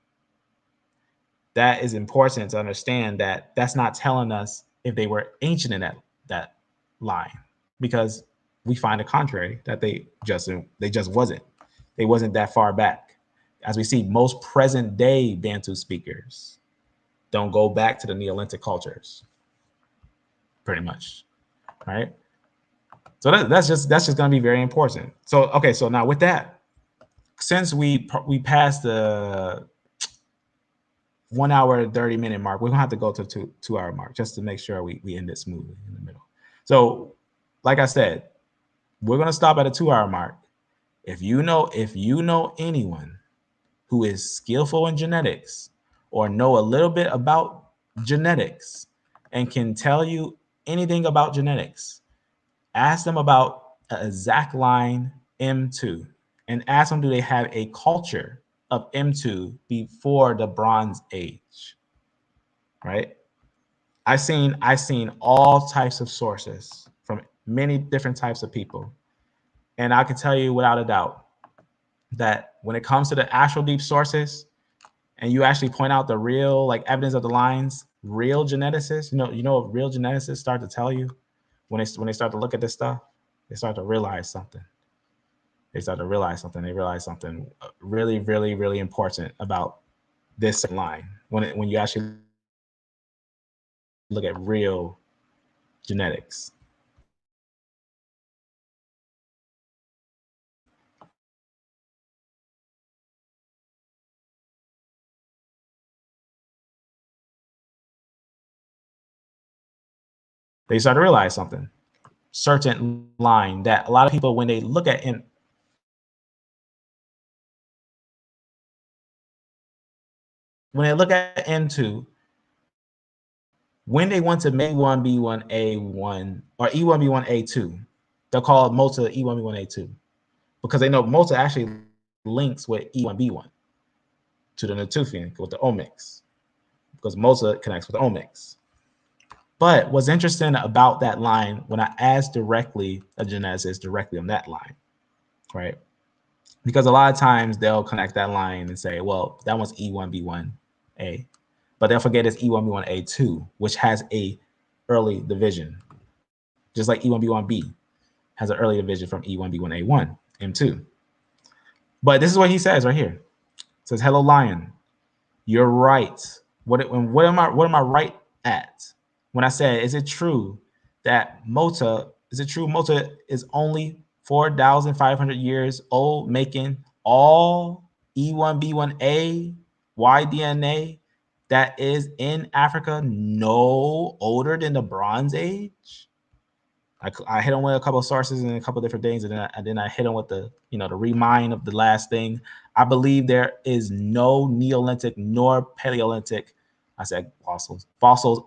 That is important to understand, that that's not telling us if they were ancient in that line, because we find the contrary, that they just wasn't. They wasn't that far back. As we see, most present day Bantu speakers don't go back to the Neolithic cultures, pretty much, right? So that's just going to be very important. So okay, so now with that, since we passed the 1 hour and 30-minute mark, we're gonna have to go to 2 hour mark, just to make sure we end it smoothly in the middle. So like I said, we're gonna stop at a 2 hour mark. If you know anyone who is skillful in genetics, or know a little bit about genetics, and can tell you anything about genetics, ask them about an exact line M2, and ask them, do they have a culture of M2 before the Bronze Age, right? I've seen all types of sources from many different types of people. And I can tell you without a doubt that when it comes to the actual deep sources, and you actually point out the real evidence of the lines, real geneticists, you know what real geneticists start to tell you when they start to look at this stuff, they start to realize something. They realize something really, really, really important about this line when you actually look at real genetics. They start to realize something, certain line that a lot of people, when they look at M2, when they want to make E1B1A1 or E1B1A2, they'll call MOTA E1B1A2, because they know MOTA actually links with E1B1 to the Natufian with the omics, because MOTA connects with the omics. But what's interesting about that line, when I asked directly a geneticist directly on that line, right? because a lot of times they'll connect that line and say, well, that one's E1B1A, but they'll forget it's E1B1A2, which has a early division, just like E1B1B has an early division from E1B1A1, M2. But this is what he says right here. It says, hello, lion. You're right. What am I right at? When I said, is it true that Mota is only 4,500 years old, making all E1B1A Y-DNA that is in Africa no older than the Bronze Age? I hit him with a couple of sources and a couple of different things, and then I hit him with the the remind of the last thing. I believe there is no Neolithic nor Paleolithic, I said fossils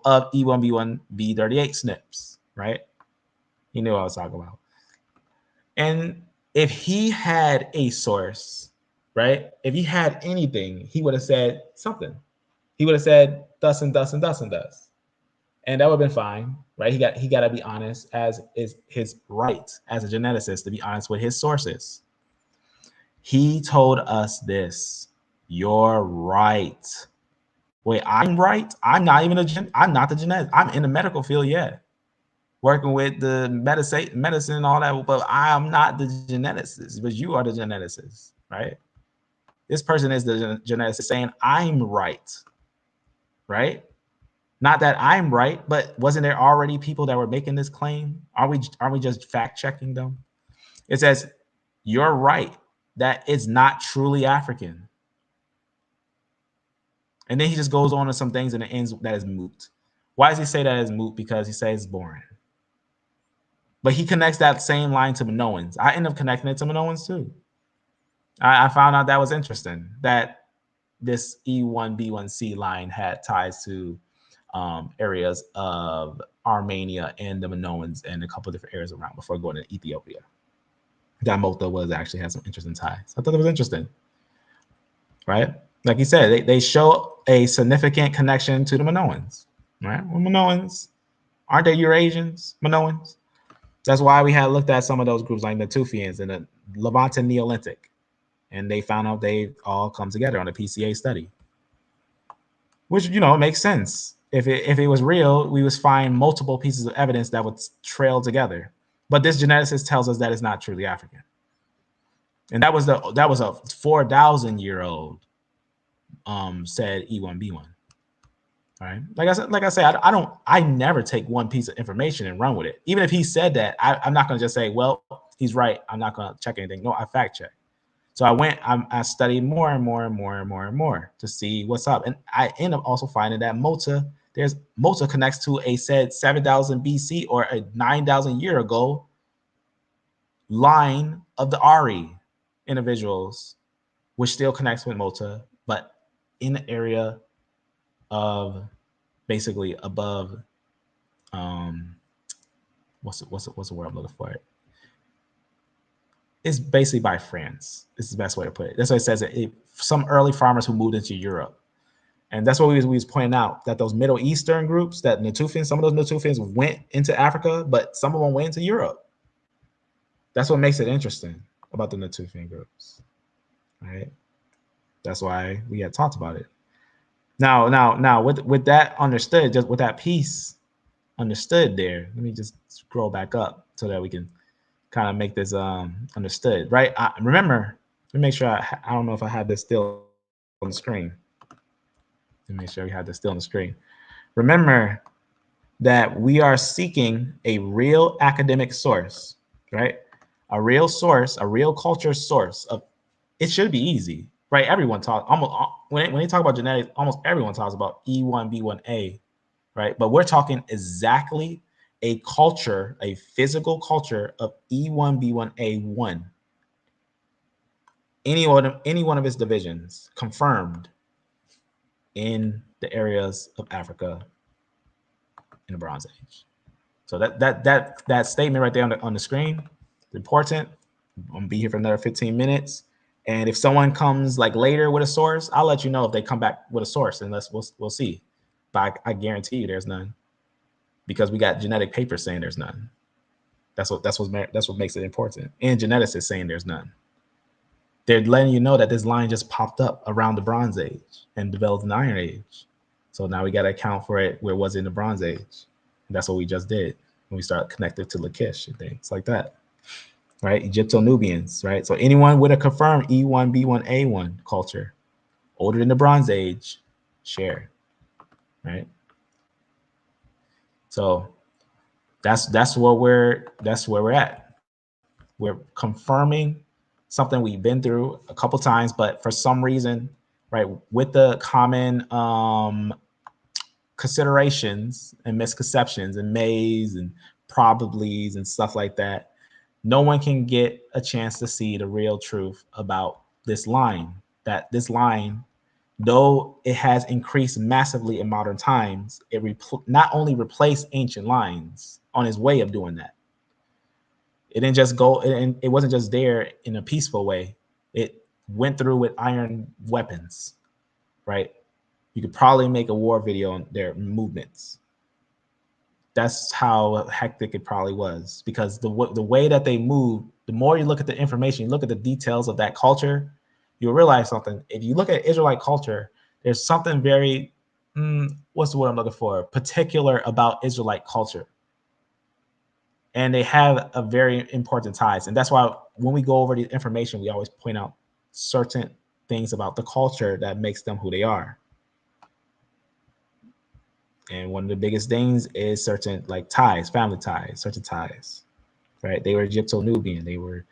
of E1B1B38 SNPs, right? He knew what I was talking about. And if he had a source, right? If he had anything, he would have said something. He would have said thus and thus and thus and thus. And that would have been fine, right? He got to be honest, as is his right as a geneticist to be honest with his sources. He told us this. You're right. Wait, I'm right? I'm not the geneticist. I'm in the medical field, yeah. Working with the medicine and all that, but I'm not the geneticist, but you are the geneticist, right? This person is the geneticist saying I'm right, right? Not that I'm right, but wasn't there already people that were making this claim? Are we just fact checking them? It says, you're right, that it's not truly African. And then he just goes on to some things and it ends that is moot. Why does he say that is moot? Because he says it's boring. But he connects that same line to Minoans. I end up connecting it to Minoans too. I found out that was interesting, that this E1B1C line had ties to areas of Armenia and the Minoans and a couple of different areas around before going to Ethiopia. That Mota actually had some interesting ties. I thought it was interesting, right? Like he said, they show a significant connection to the Minoans, right? Well, Minoans, aren't they Eurasians, Minoans? That's why we had looked at some of those groups like the Tufians and the Levantine Neolithic, and they found out they all come together on a PCA study, which makes sense. If it was real, we would find multiple pieces of evidence that would trail together. But this geneticist tells us that it's not truly African, and that was a 4,000-year-old said E1B1. Right? Like I said, I never take one piece of information and run with it. Even if he said that, I'm not going to just say, well, he's right. I'm not going to check anything. No, I fact check. So I studied more and more to see what's up. And I end up also finding that Mota connects to a said 7,000 BC or a 9,000 year ago line of the Ari individuals, which still connects with Mota, but in the area of basically above, what's the word I'm looking for? It's basically by France. This is the best way to put it. That's what it says. Some early farmers who moved into Europe. And that's what we was pointing out, that those Middle Eastern groups, that Natufians, some of those Natufians went into Africa, but some of them went into Europe. That's what makes it interesting about the Natufian groups, right? That's why we had talked about it. Now, with that understood, just with that piece understood there, let me just scroll back up so that we can kind of make this understood, right? Remember, let me make sure I don't know if I have this still on the screen. Let me make sure we have this still on the screen. Remember that we are seeking a real academic source, right? A real source, a real culture source of. It should be easy, right? Everyone talks almost when they talk about genetics, almost everyone talks about E1B1A, right? But we're talking exactly a culture, a physical culture of E1B1A1. Any one of its divisions confirmed in the areas of Africa in the Bronze Age. So that statement right there on the screen is important. I'm gonna be here for another 15 minutes. And if someone comes like later with a source, I'll let you know if they come back with a source, and we'll see. But I guarantee you there's none, because we got genetic papers saying there's none. That's what makes it important. And geneticists saying there's none. they're letting you know that this line just popped up around the Bronze Age and developed in the Iron Age. So now we got to account for it where it was in the Bronze Age. And that's what we just did when we start connected to Lachish and things like that, right? Egypto-Nubians, right? So anyone with a confirmed E1B1A1 culture older than the Bronze Age, share, right? So that's where we're at. We're confirming something we've been through a couple times, but for some reason, right, with the common considerations and misconceptions and mays and probablys and stuff like that, no one can get a chance to see the real truth about this line. That this line, though it has increased massively in modern times, it not only replaced ancient lines on its way of doing that. It didn't just go, and it wasn't just there in a peaceful way. It went through with iron weapons, right? You could probably make a war video on their movements. That's how hectic it probably was, because the way that they moved, the more you look at the information, you look at the details of that culture, you'll realize something. If you look at Israelite culture, there's something very, what's the word I'm looking for? Particular about Israelite culture. And they have a very important ties. And that's why when we go over the information, we always point out certain things about the culture that makes them who they are. And one of the biggest things is certain like ties, family ties, certain ties, right? They were Egypto-Nubian. They were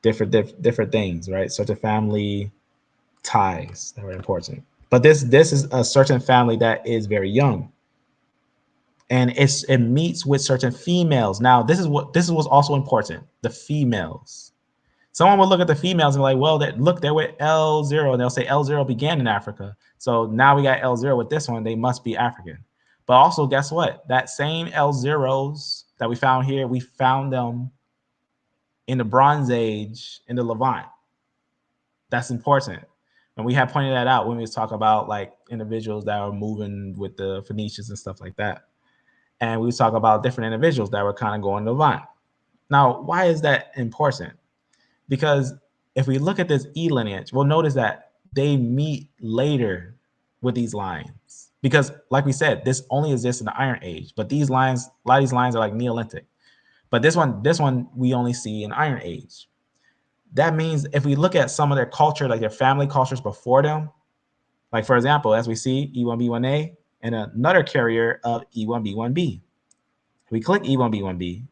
different things, right? Certain family ties that were important. But this is a certain family that is very young. And it meets with certain females. Now, this is what's also important, the females. Someone will look at the females and be like, well, look, they're with L0, and they'll say L0 began in Africa. So now we got L0 with this one, they must be African. But also, guess what? That same L0s that we found here, we found them in the Bronze Age in the Levant. That's important. And we have pointed that out when we talk about like individuals that are moving with the Phoenicians and stuff like that. And we talk about different individuals that were kind of going to Levant. Now, why is that important? Because if we look at this E lineage, we'll notice that they meet later with these lines. Because like we said, this only exists in the Iron Age, but these lines, a lot of these lines are like Neolithic. But this one we only see in Iron Age. That means if we look at some of their culture, like their family cultures before them, like for example, as we see E1B1A and another carrier of E1B1B. We click E1B1B.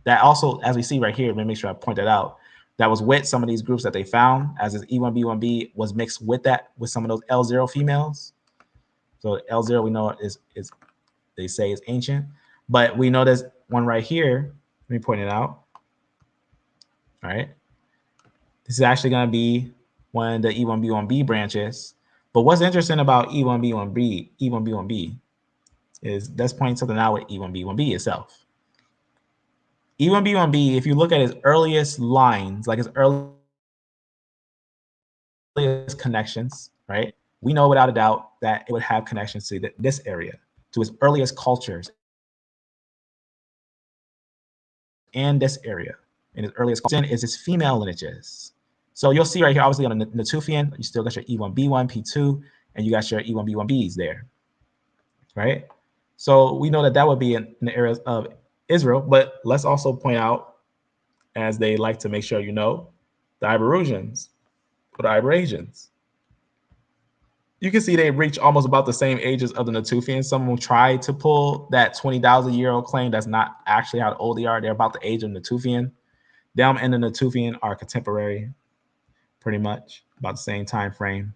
That also, as we see right here, let me make sure I point that out, that was with some of these groups that they found, as this E1B1B was mixed with that, with some of those L0 females. So L0 we know is they say is ancient, but we know there's one right here. Let me point it out. All right. This is actually going to be one of the E1B1B branches. But what's interesting about E1B1B is let's point something out with E1B1B itself. E1B1B, if you look at its earliest lines, like its earliest connections, right? We know without a doubt that it would have connections to this area, to its earliest cultures and this area. And its earliest culture is its female lineages. So you'll see right here, obviously on the Natufian, you still got your E1B1, P2, and you got your E1B1Bs there, right? So we know that that would be in the areas of Israel, but let's also point out, as they like to make sure you know, the Iberosians or the Iberasians. You can see they reach almost about the same ages of the Natufians. Some will try to pull that 20,000-year-old claim. That's not actually how old they are. They're about the age of Natufian. Them and the Natufian are contemporary, pretty much about the same time frame.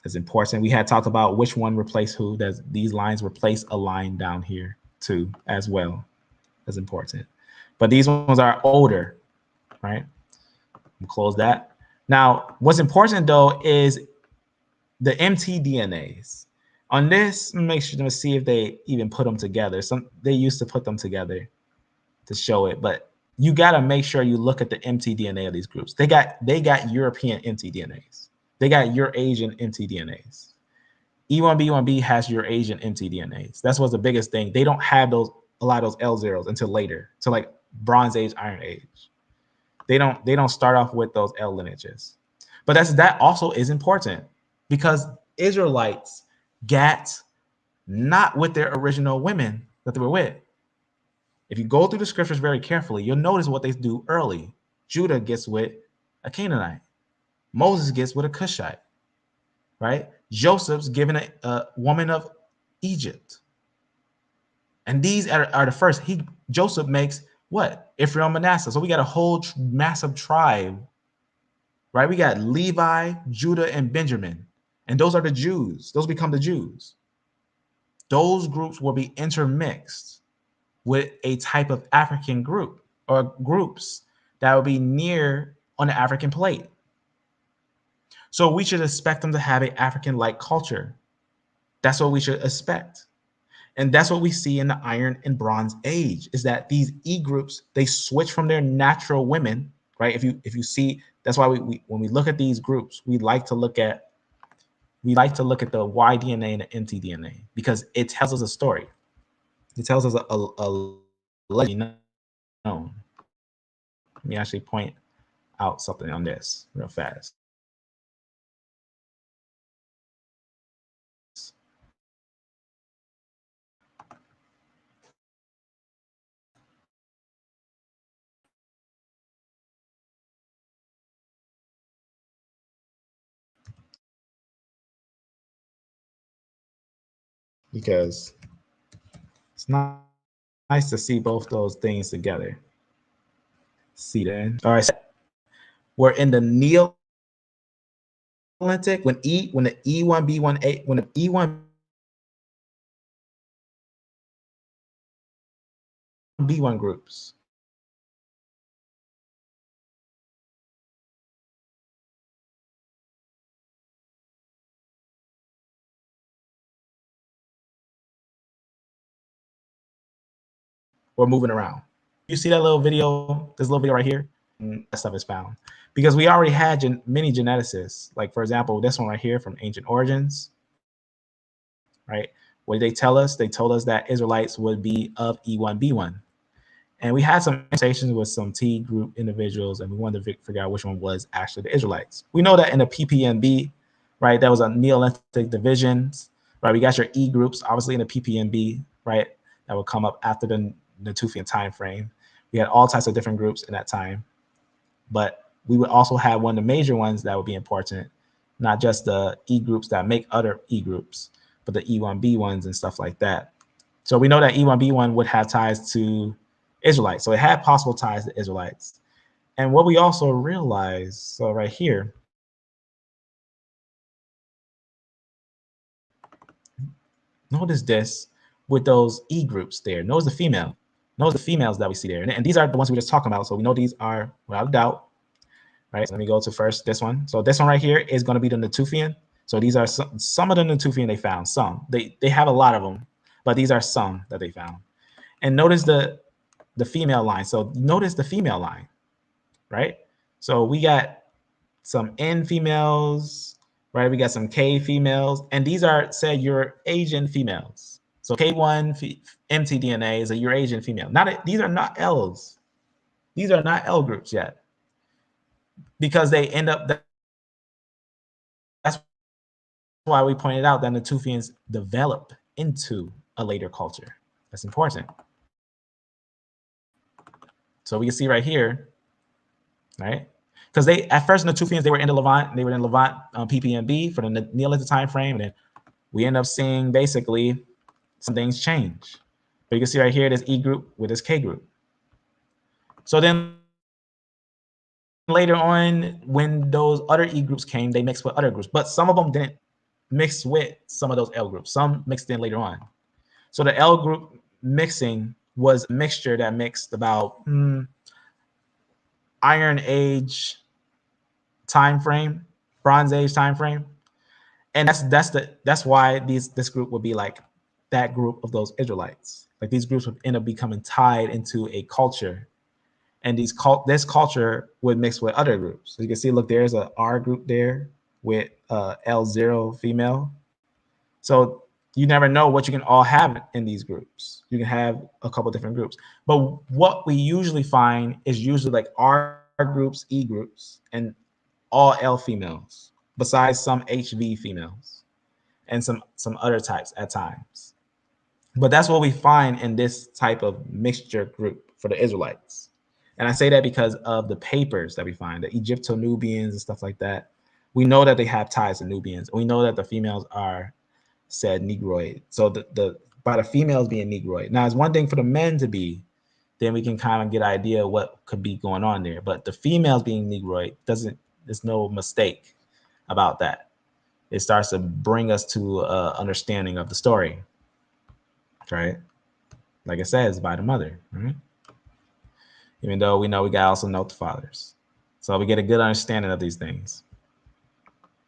It's important. We had talked about which one replaced who. These lines replace a line down here too, as well. That's important. But these ones are older, right? We'll close that. Now, what's important though is the mtDNAs. On this, make sure to see if they even put them together. They used to put them together to show it, but you got to make sure you look at the mtDNA of these groups. They got European mtDNAs. They got Eurasian mtDNAs. E1B1B has Eurasian mtDNAs. That's what's the biggest thing. They don't have a lot of those L0s until later, so like Bronze Age, Iron Age. They don't start off with those L lineages. But that also is important because Israelites got not with their original women that they were with. If you go through the scriptures very carefully, you'll notice what they do early. Judah gets with a Canaanite. Moses gets with a Cushite, right? Joseph's given a woman of Egypt. And these are the first. Joseph makes what? Ephraim, Manasseh. So we got a whole massive tribe, right? We got Levi, Judah, and Benjamin. And those are the Jews. Those become the Jews. Those groups will be intermixed with a type of African group or groups that will be near on the African plate. So we should expect them to have an African-like culture. That's what we should expect. And that's what we see in the Iron and Bronze Age, is that these E groups, they switch from their natural women, right? If you see, that's why we when we look at these groups, we like to look at the Y DNA and the mtDNA because it tells us a story. It tells us a legend known. Let me actually point out something on this real fast. Because it's not nice to see both those things together. See that? All right. We're in the Neolithic when the E1B1A when the E1B1 groups. We're moving around. You see that little video? This little video right here. That stuff is found because we already had many geneticists. Like for example, this one right here from Ancient Origins. Right? What did they tell us? They told us that Israelites would be of E1B1. And we had some conversations with some T group individuals, and we wanted to figure out which one was actually the Israelites. We know that in the PPNB, right, that was a Neolithic divisions, right? We got your E groups, obviously in the PPNB, right, that would come up after the Natufian time frame. We had all types of different groups in that time, but we would also have one of the major ones that would be important, not just the E groups that make other E groups, but the E1B ones and stuff like that. So we know that E1B1 would have ties to Israelites. So it had possible ties to Israelites. And what we also realized, so right here, notice this with those E groups there. Notice the female. Notice the females that we see there. And these are the ones we were just talking about. So we know these are, without a doubt, right? So let me go to first this one. So this one right here is going to be the Natufian. So these are some of the Natufian they found. Some. They have a lot of them, but these are some that they found. And notice the female line. So notice the female line, right? So we got some N females, right? We got some K females, and these are, say, Eurasian females. So K1 mtDNA is a Eurasian female. These are not Ls. These are not L groups yet, because they end up. That's why we pointed out that Natufians develop into a later culture. That's important. So we can see right here, right? Because they at first Natufians, they were in the Levant, PPNB for the Neolithic time frame, and then we end up seeing basically some things change. But you can see right here this E group with this K group. So then later on, when those other E groups came, they mixed with other groups, but some of them didn't mix with some of those L groups. Some mixed in later on. So the L group mixing was a mixture that mixed about Iron Age time frame, Bronze Age time frame, and that's why this group would be like that group of those Israelites. Like these groups would end up becoming tied into a culture, and this culture would mix with other groups. So you can see, look, there's a R group there with L0 female. So you never know what you can all have in these groups. You can have a couple different groups, but what we usually find is usually like R groups, E groups, and all L females, besides some HV females and some other types at times. But that's what we find in this type of mixture group for the Israelites. And I say that because of the papers that we find, the Egypto-Nubians and stuff like that. We know that they have ties to Nubians. We know that the females are said Negroid. So the by the females being Negroid. Now, it's one thing for the men to be, then we can kind of get an idea what could be going on there. But the females being Negroid doesn't, there's no mistake about that. It starts to bring us to understanding of the story, right? Like it says, by the mother, right? Even though we know we got also note the fathers. So we get a good understanding of these things.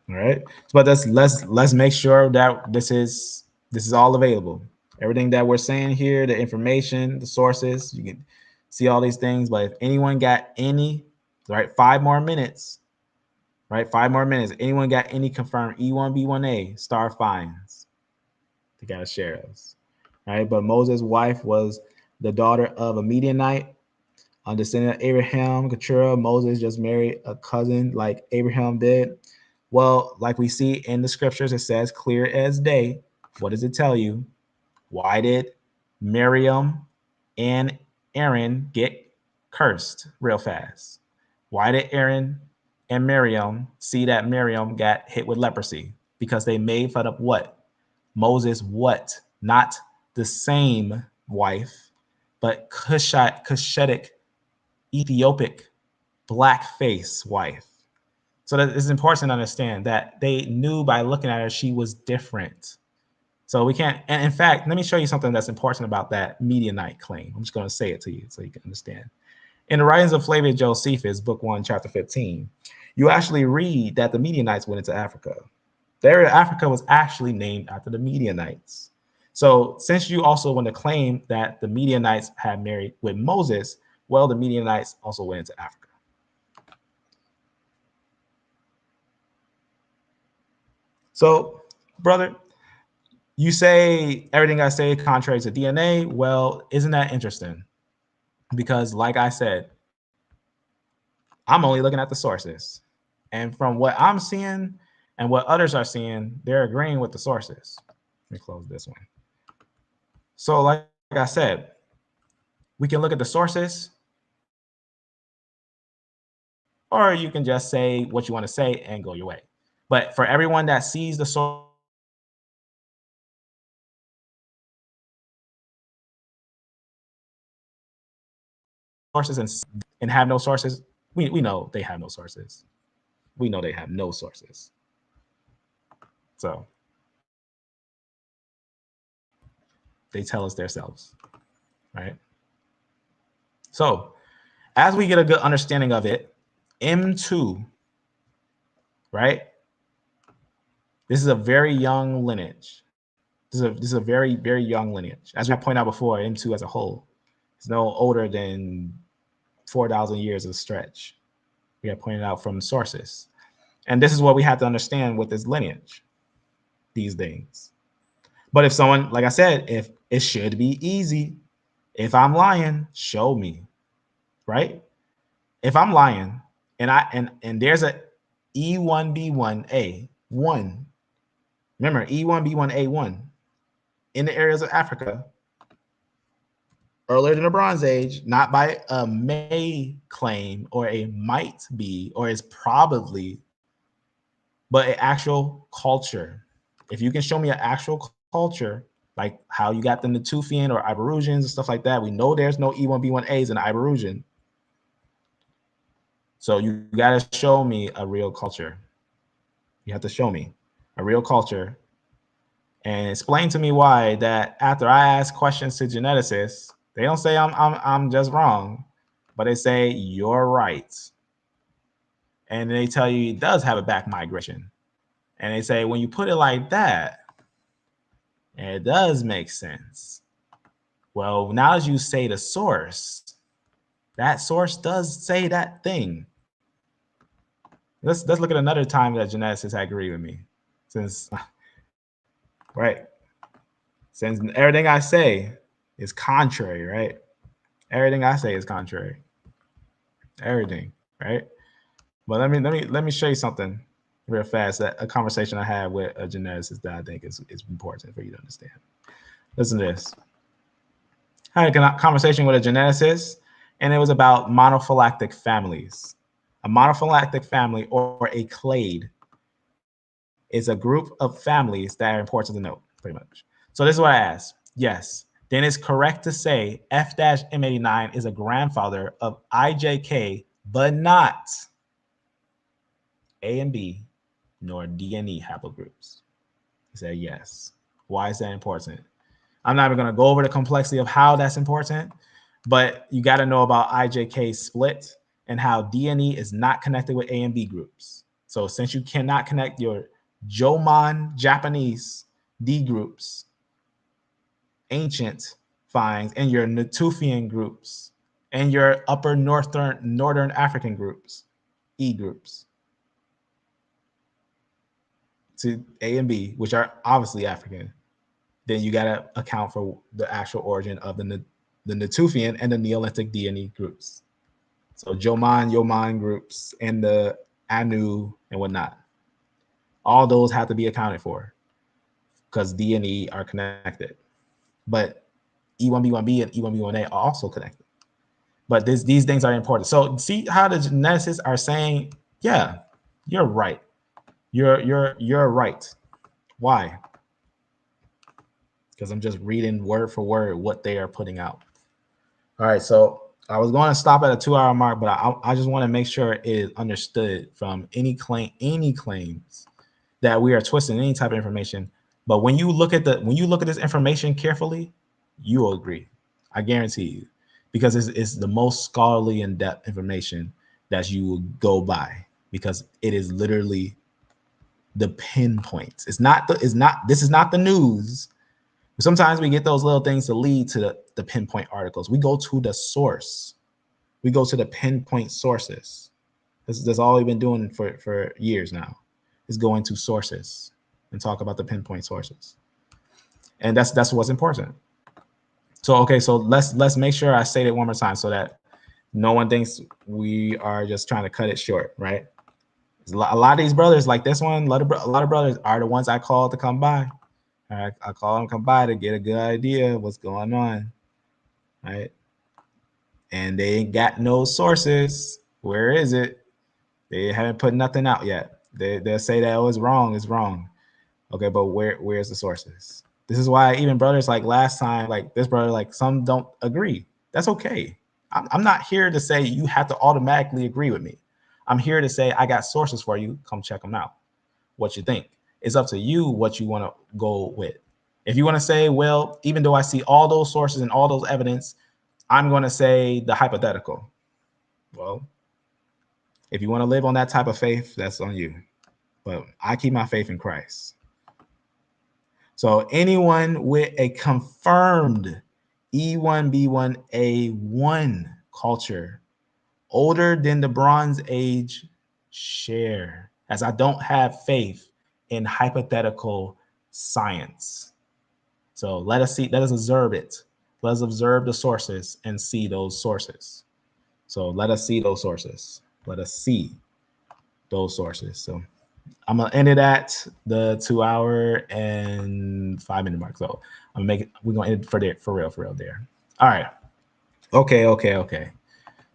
All right. But let's make sure that this is all available. Everything that we're saying here, the information, the sources, you can see all these things. But if anyone got any, right, 5 more minutes, right, 5 more minutes. Anyone got any confirmed E1B1A star finds? They gotta share us, right? But Moses' wife was the daughter of a Midianite, a descendant of Abraham, Keturah. Moses just married a cousin like Abraham did. Well, like we see in the scriptures, it says clear as day. What does it tell you? Why did Miriam and Aaron get cursed real fast? Why did Aaron and Miriam see that Miriam got hit with leprosy? Because they made fun of what? Moses, what? Not the same wife, but Cushitic, Ethiopic, blackface wife. So that it's important to understand that they knew by looking at her, she was different. So we can't, and in fact, let me show you something that's important about that Midianite claim. I'm just going to say it to you so you can understand. In the writings of Flavius Josephus, book 1, chapter 15, you actually read that the Midianites went into Africa. The area of Africa was actually named after the Midianites. So since you also want to claim that the Midianites had married with Moses, well, the Midianites also went into Africa. So, brother, you say everything I say contrary to DNA. Well, isn't that interesting? Because like I said, I'm only looking at the sources. And from what I'm seeing and what others are seeing, they're agreeing with the sources. Let me close this one. So like I said, we can look at the sources, or you can just say what you want to say and go your way. But for everyone that sees the sources and have no sources, we know they have no sources. We know they have no sources. So they tell us themselves, right? So as we get a good understanding of it, M2, right? This is a very young lineage. This is a very, very young lineage. As I pointed out before, M2 as a whole is no older than 4,000 years of stretch. We have pointed out from sources. And this is what we have to understand with this lineage, these things. But if someone, like I said, if it should be easy, if I'm lying, show me, right? If I'm lying and there's a E1B1A1, remember E1B1A1 in the areas of Africa earlier than the Bronze Age, not by a may claim or a might be or is probably, but an actual culture. If you can show me an actual culture, like how you got the Natufian or Iberosians and stuff like that, we know there's no E1B1As in Iberosian. So you got to show me a real culture. You have to show me a real culture and explain to me why that after I ask questions to geneticists, they don't say I'm just wrong, but they say you're right. And they tell you it does have a back migration. And they say when you put it like that, it does make sense. Well, now as you say the source, that source does say that thing. Let's look at another time that geneticists agree with me. Since right, since everything I say is contrary, right? Everything I say is contrary. Everything. right? But let me show you something real fast. That a conversation I had with a geneticist that I think is important for you to understand. Listen to this. I had a conversation with a geneticist, and it was about monophylactic families. A monophylactic family, or a clade, is a group of families that are important to note, pretty much. So this is what I asked. Yes, then it's correct to say F-M89 is a grandfather of IJK, but not A and B, nor D and E haplogroups. He said yes. Why is that important? I'm not even going to go over the complexity of how that's important, but you got to know about IJK split and how D and E is not connected with A and B groups. So since you cannot connect your Jomon Japanese D groups, ancient finds, and your Natufian groups, and your upper northern African groups, E groups, to A and B, which are obviously African, then you got to account for the actual origin of the Natufian and the Neolithic D&E groups. So Jomon groups and the Anu and whatnot. All those have to be accounted for because D and E are connected. But E1B1B and E1B1A are also connected. But these things are important. So see how the geneticists are saying, yeah, you're right. You're right. Why? Because I'm just reading word for word what they are putting out. All right, so I was going to stop at a 2-hour mark, but I just want to make sure it is understood from any claims that we are twisting any type of information. But when you look at this information carefully, you will agree. I guarantee you, because it's the most scholarly in-depth information that you will go by, because it is literally the pinpoints. This is not the news. Sometimes we get those little things to lead to the pinpoint articles. We go to the source. We go to the pinpoint sources. That's all we've been doing for years now, is going to sources and talk about the pinpoint sources. And that's what's important. So, okay, so let's make sure I say it one more time so that no one thinks we are just trying to cut it short, right? A lot of these brothers, like this one, a lot of brothers are the ones I called to come by. All right, I call them come by to get a good idea of what's going on, right? And they ain't got no sources. Where is it? They haven't put nothing out yet. They'll say that, oh, it's wrong. Okay, but where's the sources? This is why even brothers like last time, like this brother, like some don't agree. That's okay. I'm not here to say you have to automatically agree with me. I'm here to say I got sources for you. Come check them out. What you think? It's up to you what you want to go with. If you want to say, well, even though I see all those sources and all those evidence, I'm going to say the hypothetical. Well, if you want to live on that type of faith, that's on you. But I keep my faith in Christ. So anyone with a confirmed E1B1A1 culture older than the Bronze Age share, as I don't have faith in hypothetical science. So let us observe it. Let us observe the sources and see those sources. So let us see those sources. Let us see those sources. So I'm gonna end it at the 2-hour and 5-minute mark. So we're gonna end it for real there. All right. Okay.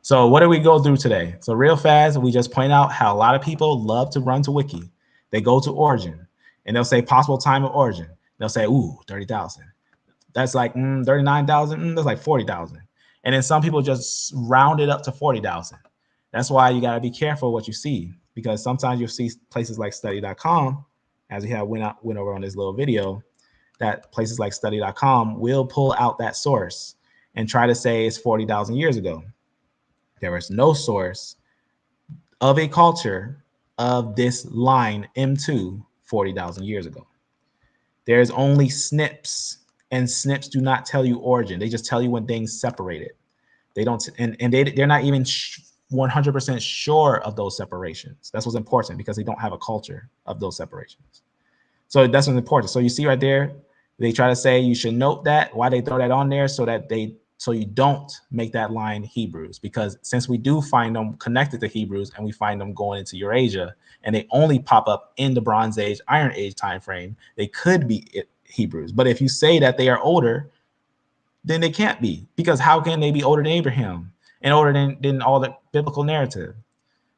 So what do we go through today? So real fast, we just point out how a lot of people love to run to Wiki. They go to origin and they'll say possible time of origin. They'll say, ooh, 30,000. That's like 39,000. That's like 40,000. And then some people just round it up to 40,000. That's why you got to be careful what you see, because sometimes you'll see places like study.com, as we have went over on this little video, that places like study.com will pull out that source and try to say it's 40,000 years ago. There is no source of a culture of this line M2 40,000 years ago. There's only SNPs, and SNPs do not tell you origin. They just tell you when things separated. They don't, and they're not even 100% sure of those separations. That's what's important, because they don't have a culture of those separations. So that's what's important. So you see right there, they try to say you should note that. Why they throw that on there? So that they So you don't make that line Hebrews, because since we do find them connected to Hebrews and we find them going into Eurasia, and they only pop up in the Bronze Age, Iron Age time frame, they could be Hebrews. But if you say that they are older, then they can't be, because how can they be older than Abraham and older than all the biblical narrative?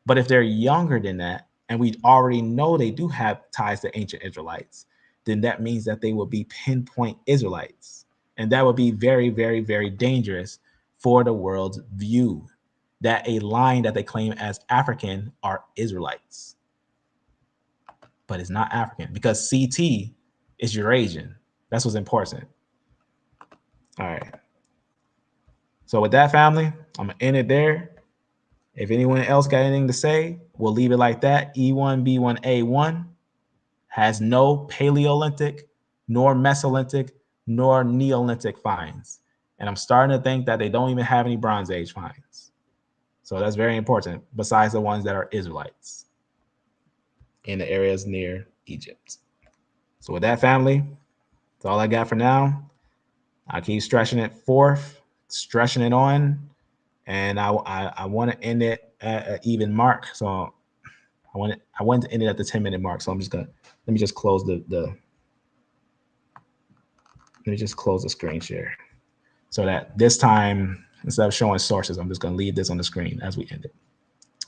But if they're younger than that, and we already know they do have ties to ancient Israelites, then that means that they will be pinpoint Israelites. And that would be very, very, very dangerous for the world's view, that a line that they claim as African are Israelites. But it's not African, because CT is Eurasian. That's what's important. All right. So with that, family, I'm going to end it there. If anyone else got anything to say, we'll leave it like that. E1B1A1 has no Paleolithic, nor Mesolithic, nor Neolithic finds. And I'm starting to think that they don't even have any Bronze Age finds. So that's very important, besides the ones that are Israelites in the areas near Egypt. So with that, family, that's all I got for now. I keep stretching it forth, stretching it on, and I want to end it at an even mark. So I want to end it at the 10-minute mark. So I'm just gonna let me just close let me just close the screen share, so that this time, instead of showing sources, I'm just gonna leave this on the screen as we end it.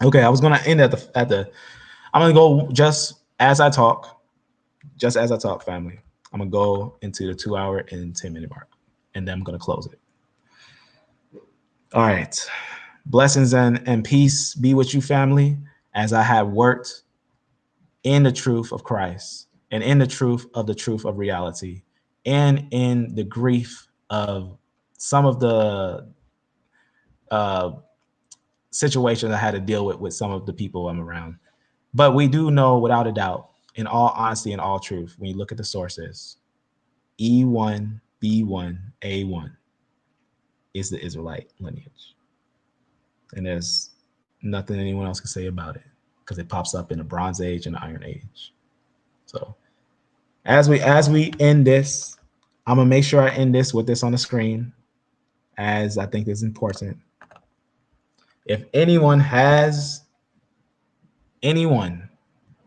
Okay, I was gonna end at the I'm gonna go just as I talk, family. I'm gonna go into the 2 hour and 10-minute mark, and then I'm gonna close it. All right. Blessings and peace be with you, family, as I have worked in the truth of Christ and in the truth of reality, and in the grief of some of the situations I had to deal with some of the people I'm around. But we do know without a doubt, in all honesty and all truth, when you look at the sources, E1B1A1 is the Israelite lineage. And there's nothing anyone else can say about it, because it pops up in the Bronze Age and the Iron Age. So as we end this, I'm gonna make sure I end this with this on the screen, as I think is important. If anyone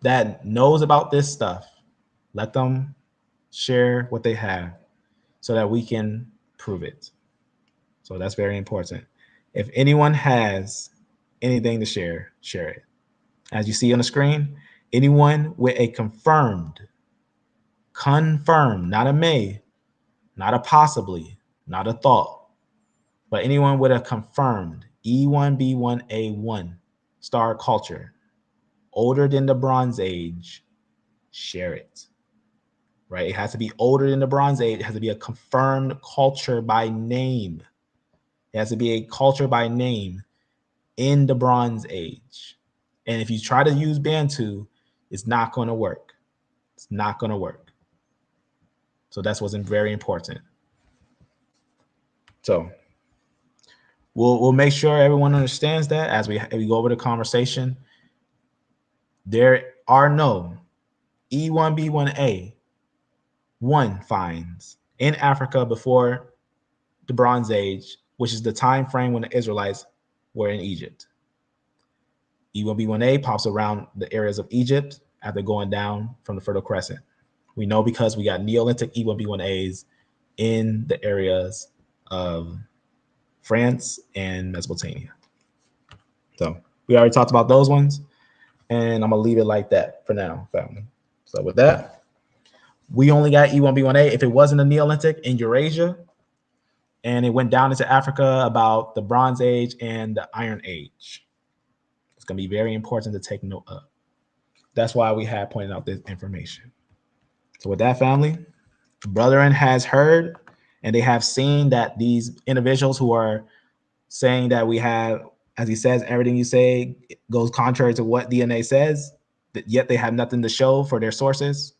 that knows about this stuff, let them share what they have so that we can prove it. So that's very important. If anyone has anything to share, share it. As you see on the screen, anyone with a confirmed, not a may, not a possibly, not a thought, but anyone with a confirmed E1B1A1 star culture older than the Bronze Age, share it. Right? It has to be older than the Bronze Age. It has to be a confirmed culture by name. It has to be a culture by name in the Bronze Age. And if you try to use Bantu, it's not going to work. It's not going to work. So that's what's very important. So we'll make sure everyone understands that as we go over the conversation. There are no E1B1A1 finds in Africa before the Bronze Age, which is the time frame when the Israelites were in Egypt. E1B1A pops around the areas of Egypt after going down from the Fertile Crescent. We know because we got Neolithic E1B1As in the areas of France and Mesopotamia. So we already talked about those ones, and I'm gonna leave it like that for now, family. So with that, we only got E1B1A. If it wasn't a Neolithic in Eurasia, and it went down into Africa about the Bronze Age and the Iron Age, it's gonna be very important to take note of. That's why we have pointed out this information. So with that, family, brethren has heard, and they have seen that these individuals who are saying that we have, as he says, everything you say goes contrary to what DNA says, that yet they have nothing to show for their sources,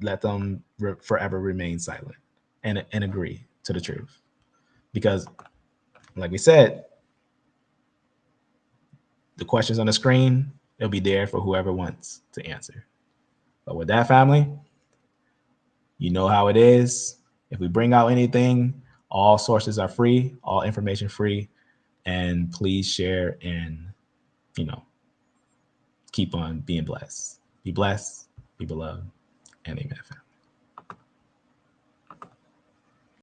let them forever remain silent and agree to the truth. Because, like we said, the questions on the screen, it'll be there for whoever wants to answer. But with that, family, you know how it is. If we bring out anything All sources are free, all information free, and please share and, you know, keep on being blessed. Be blessed, be beloved, and amen.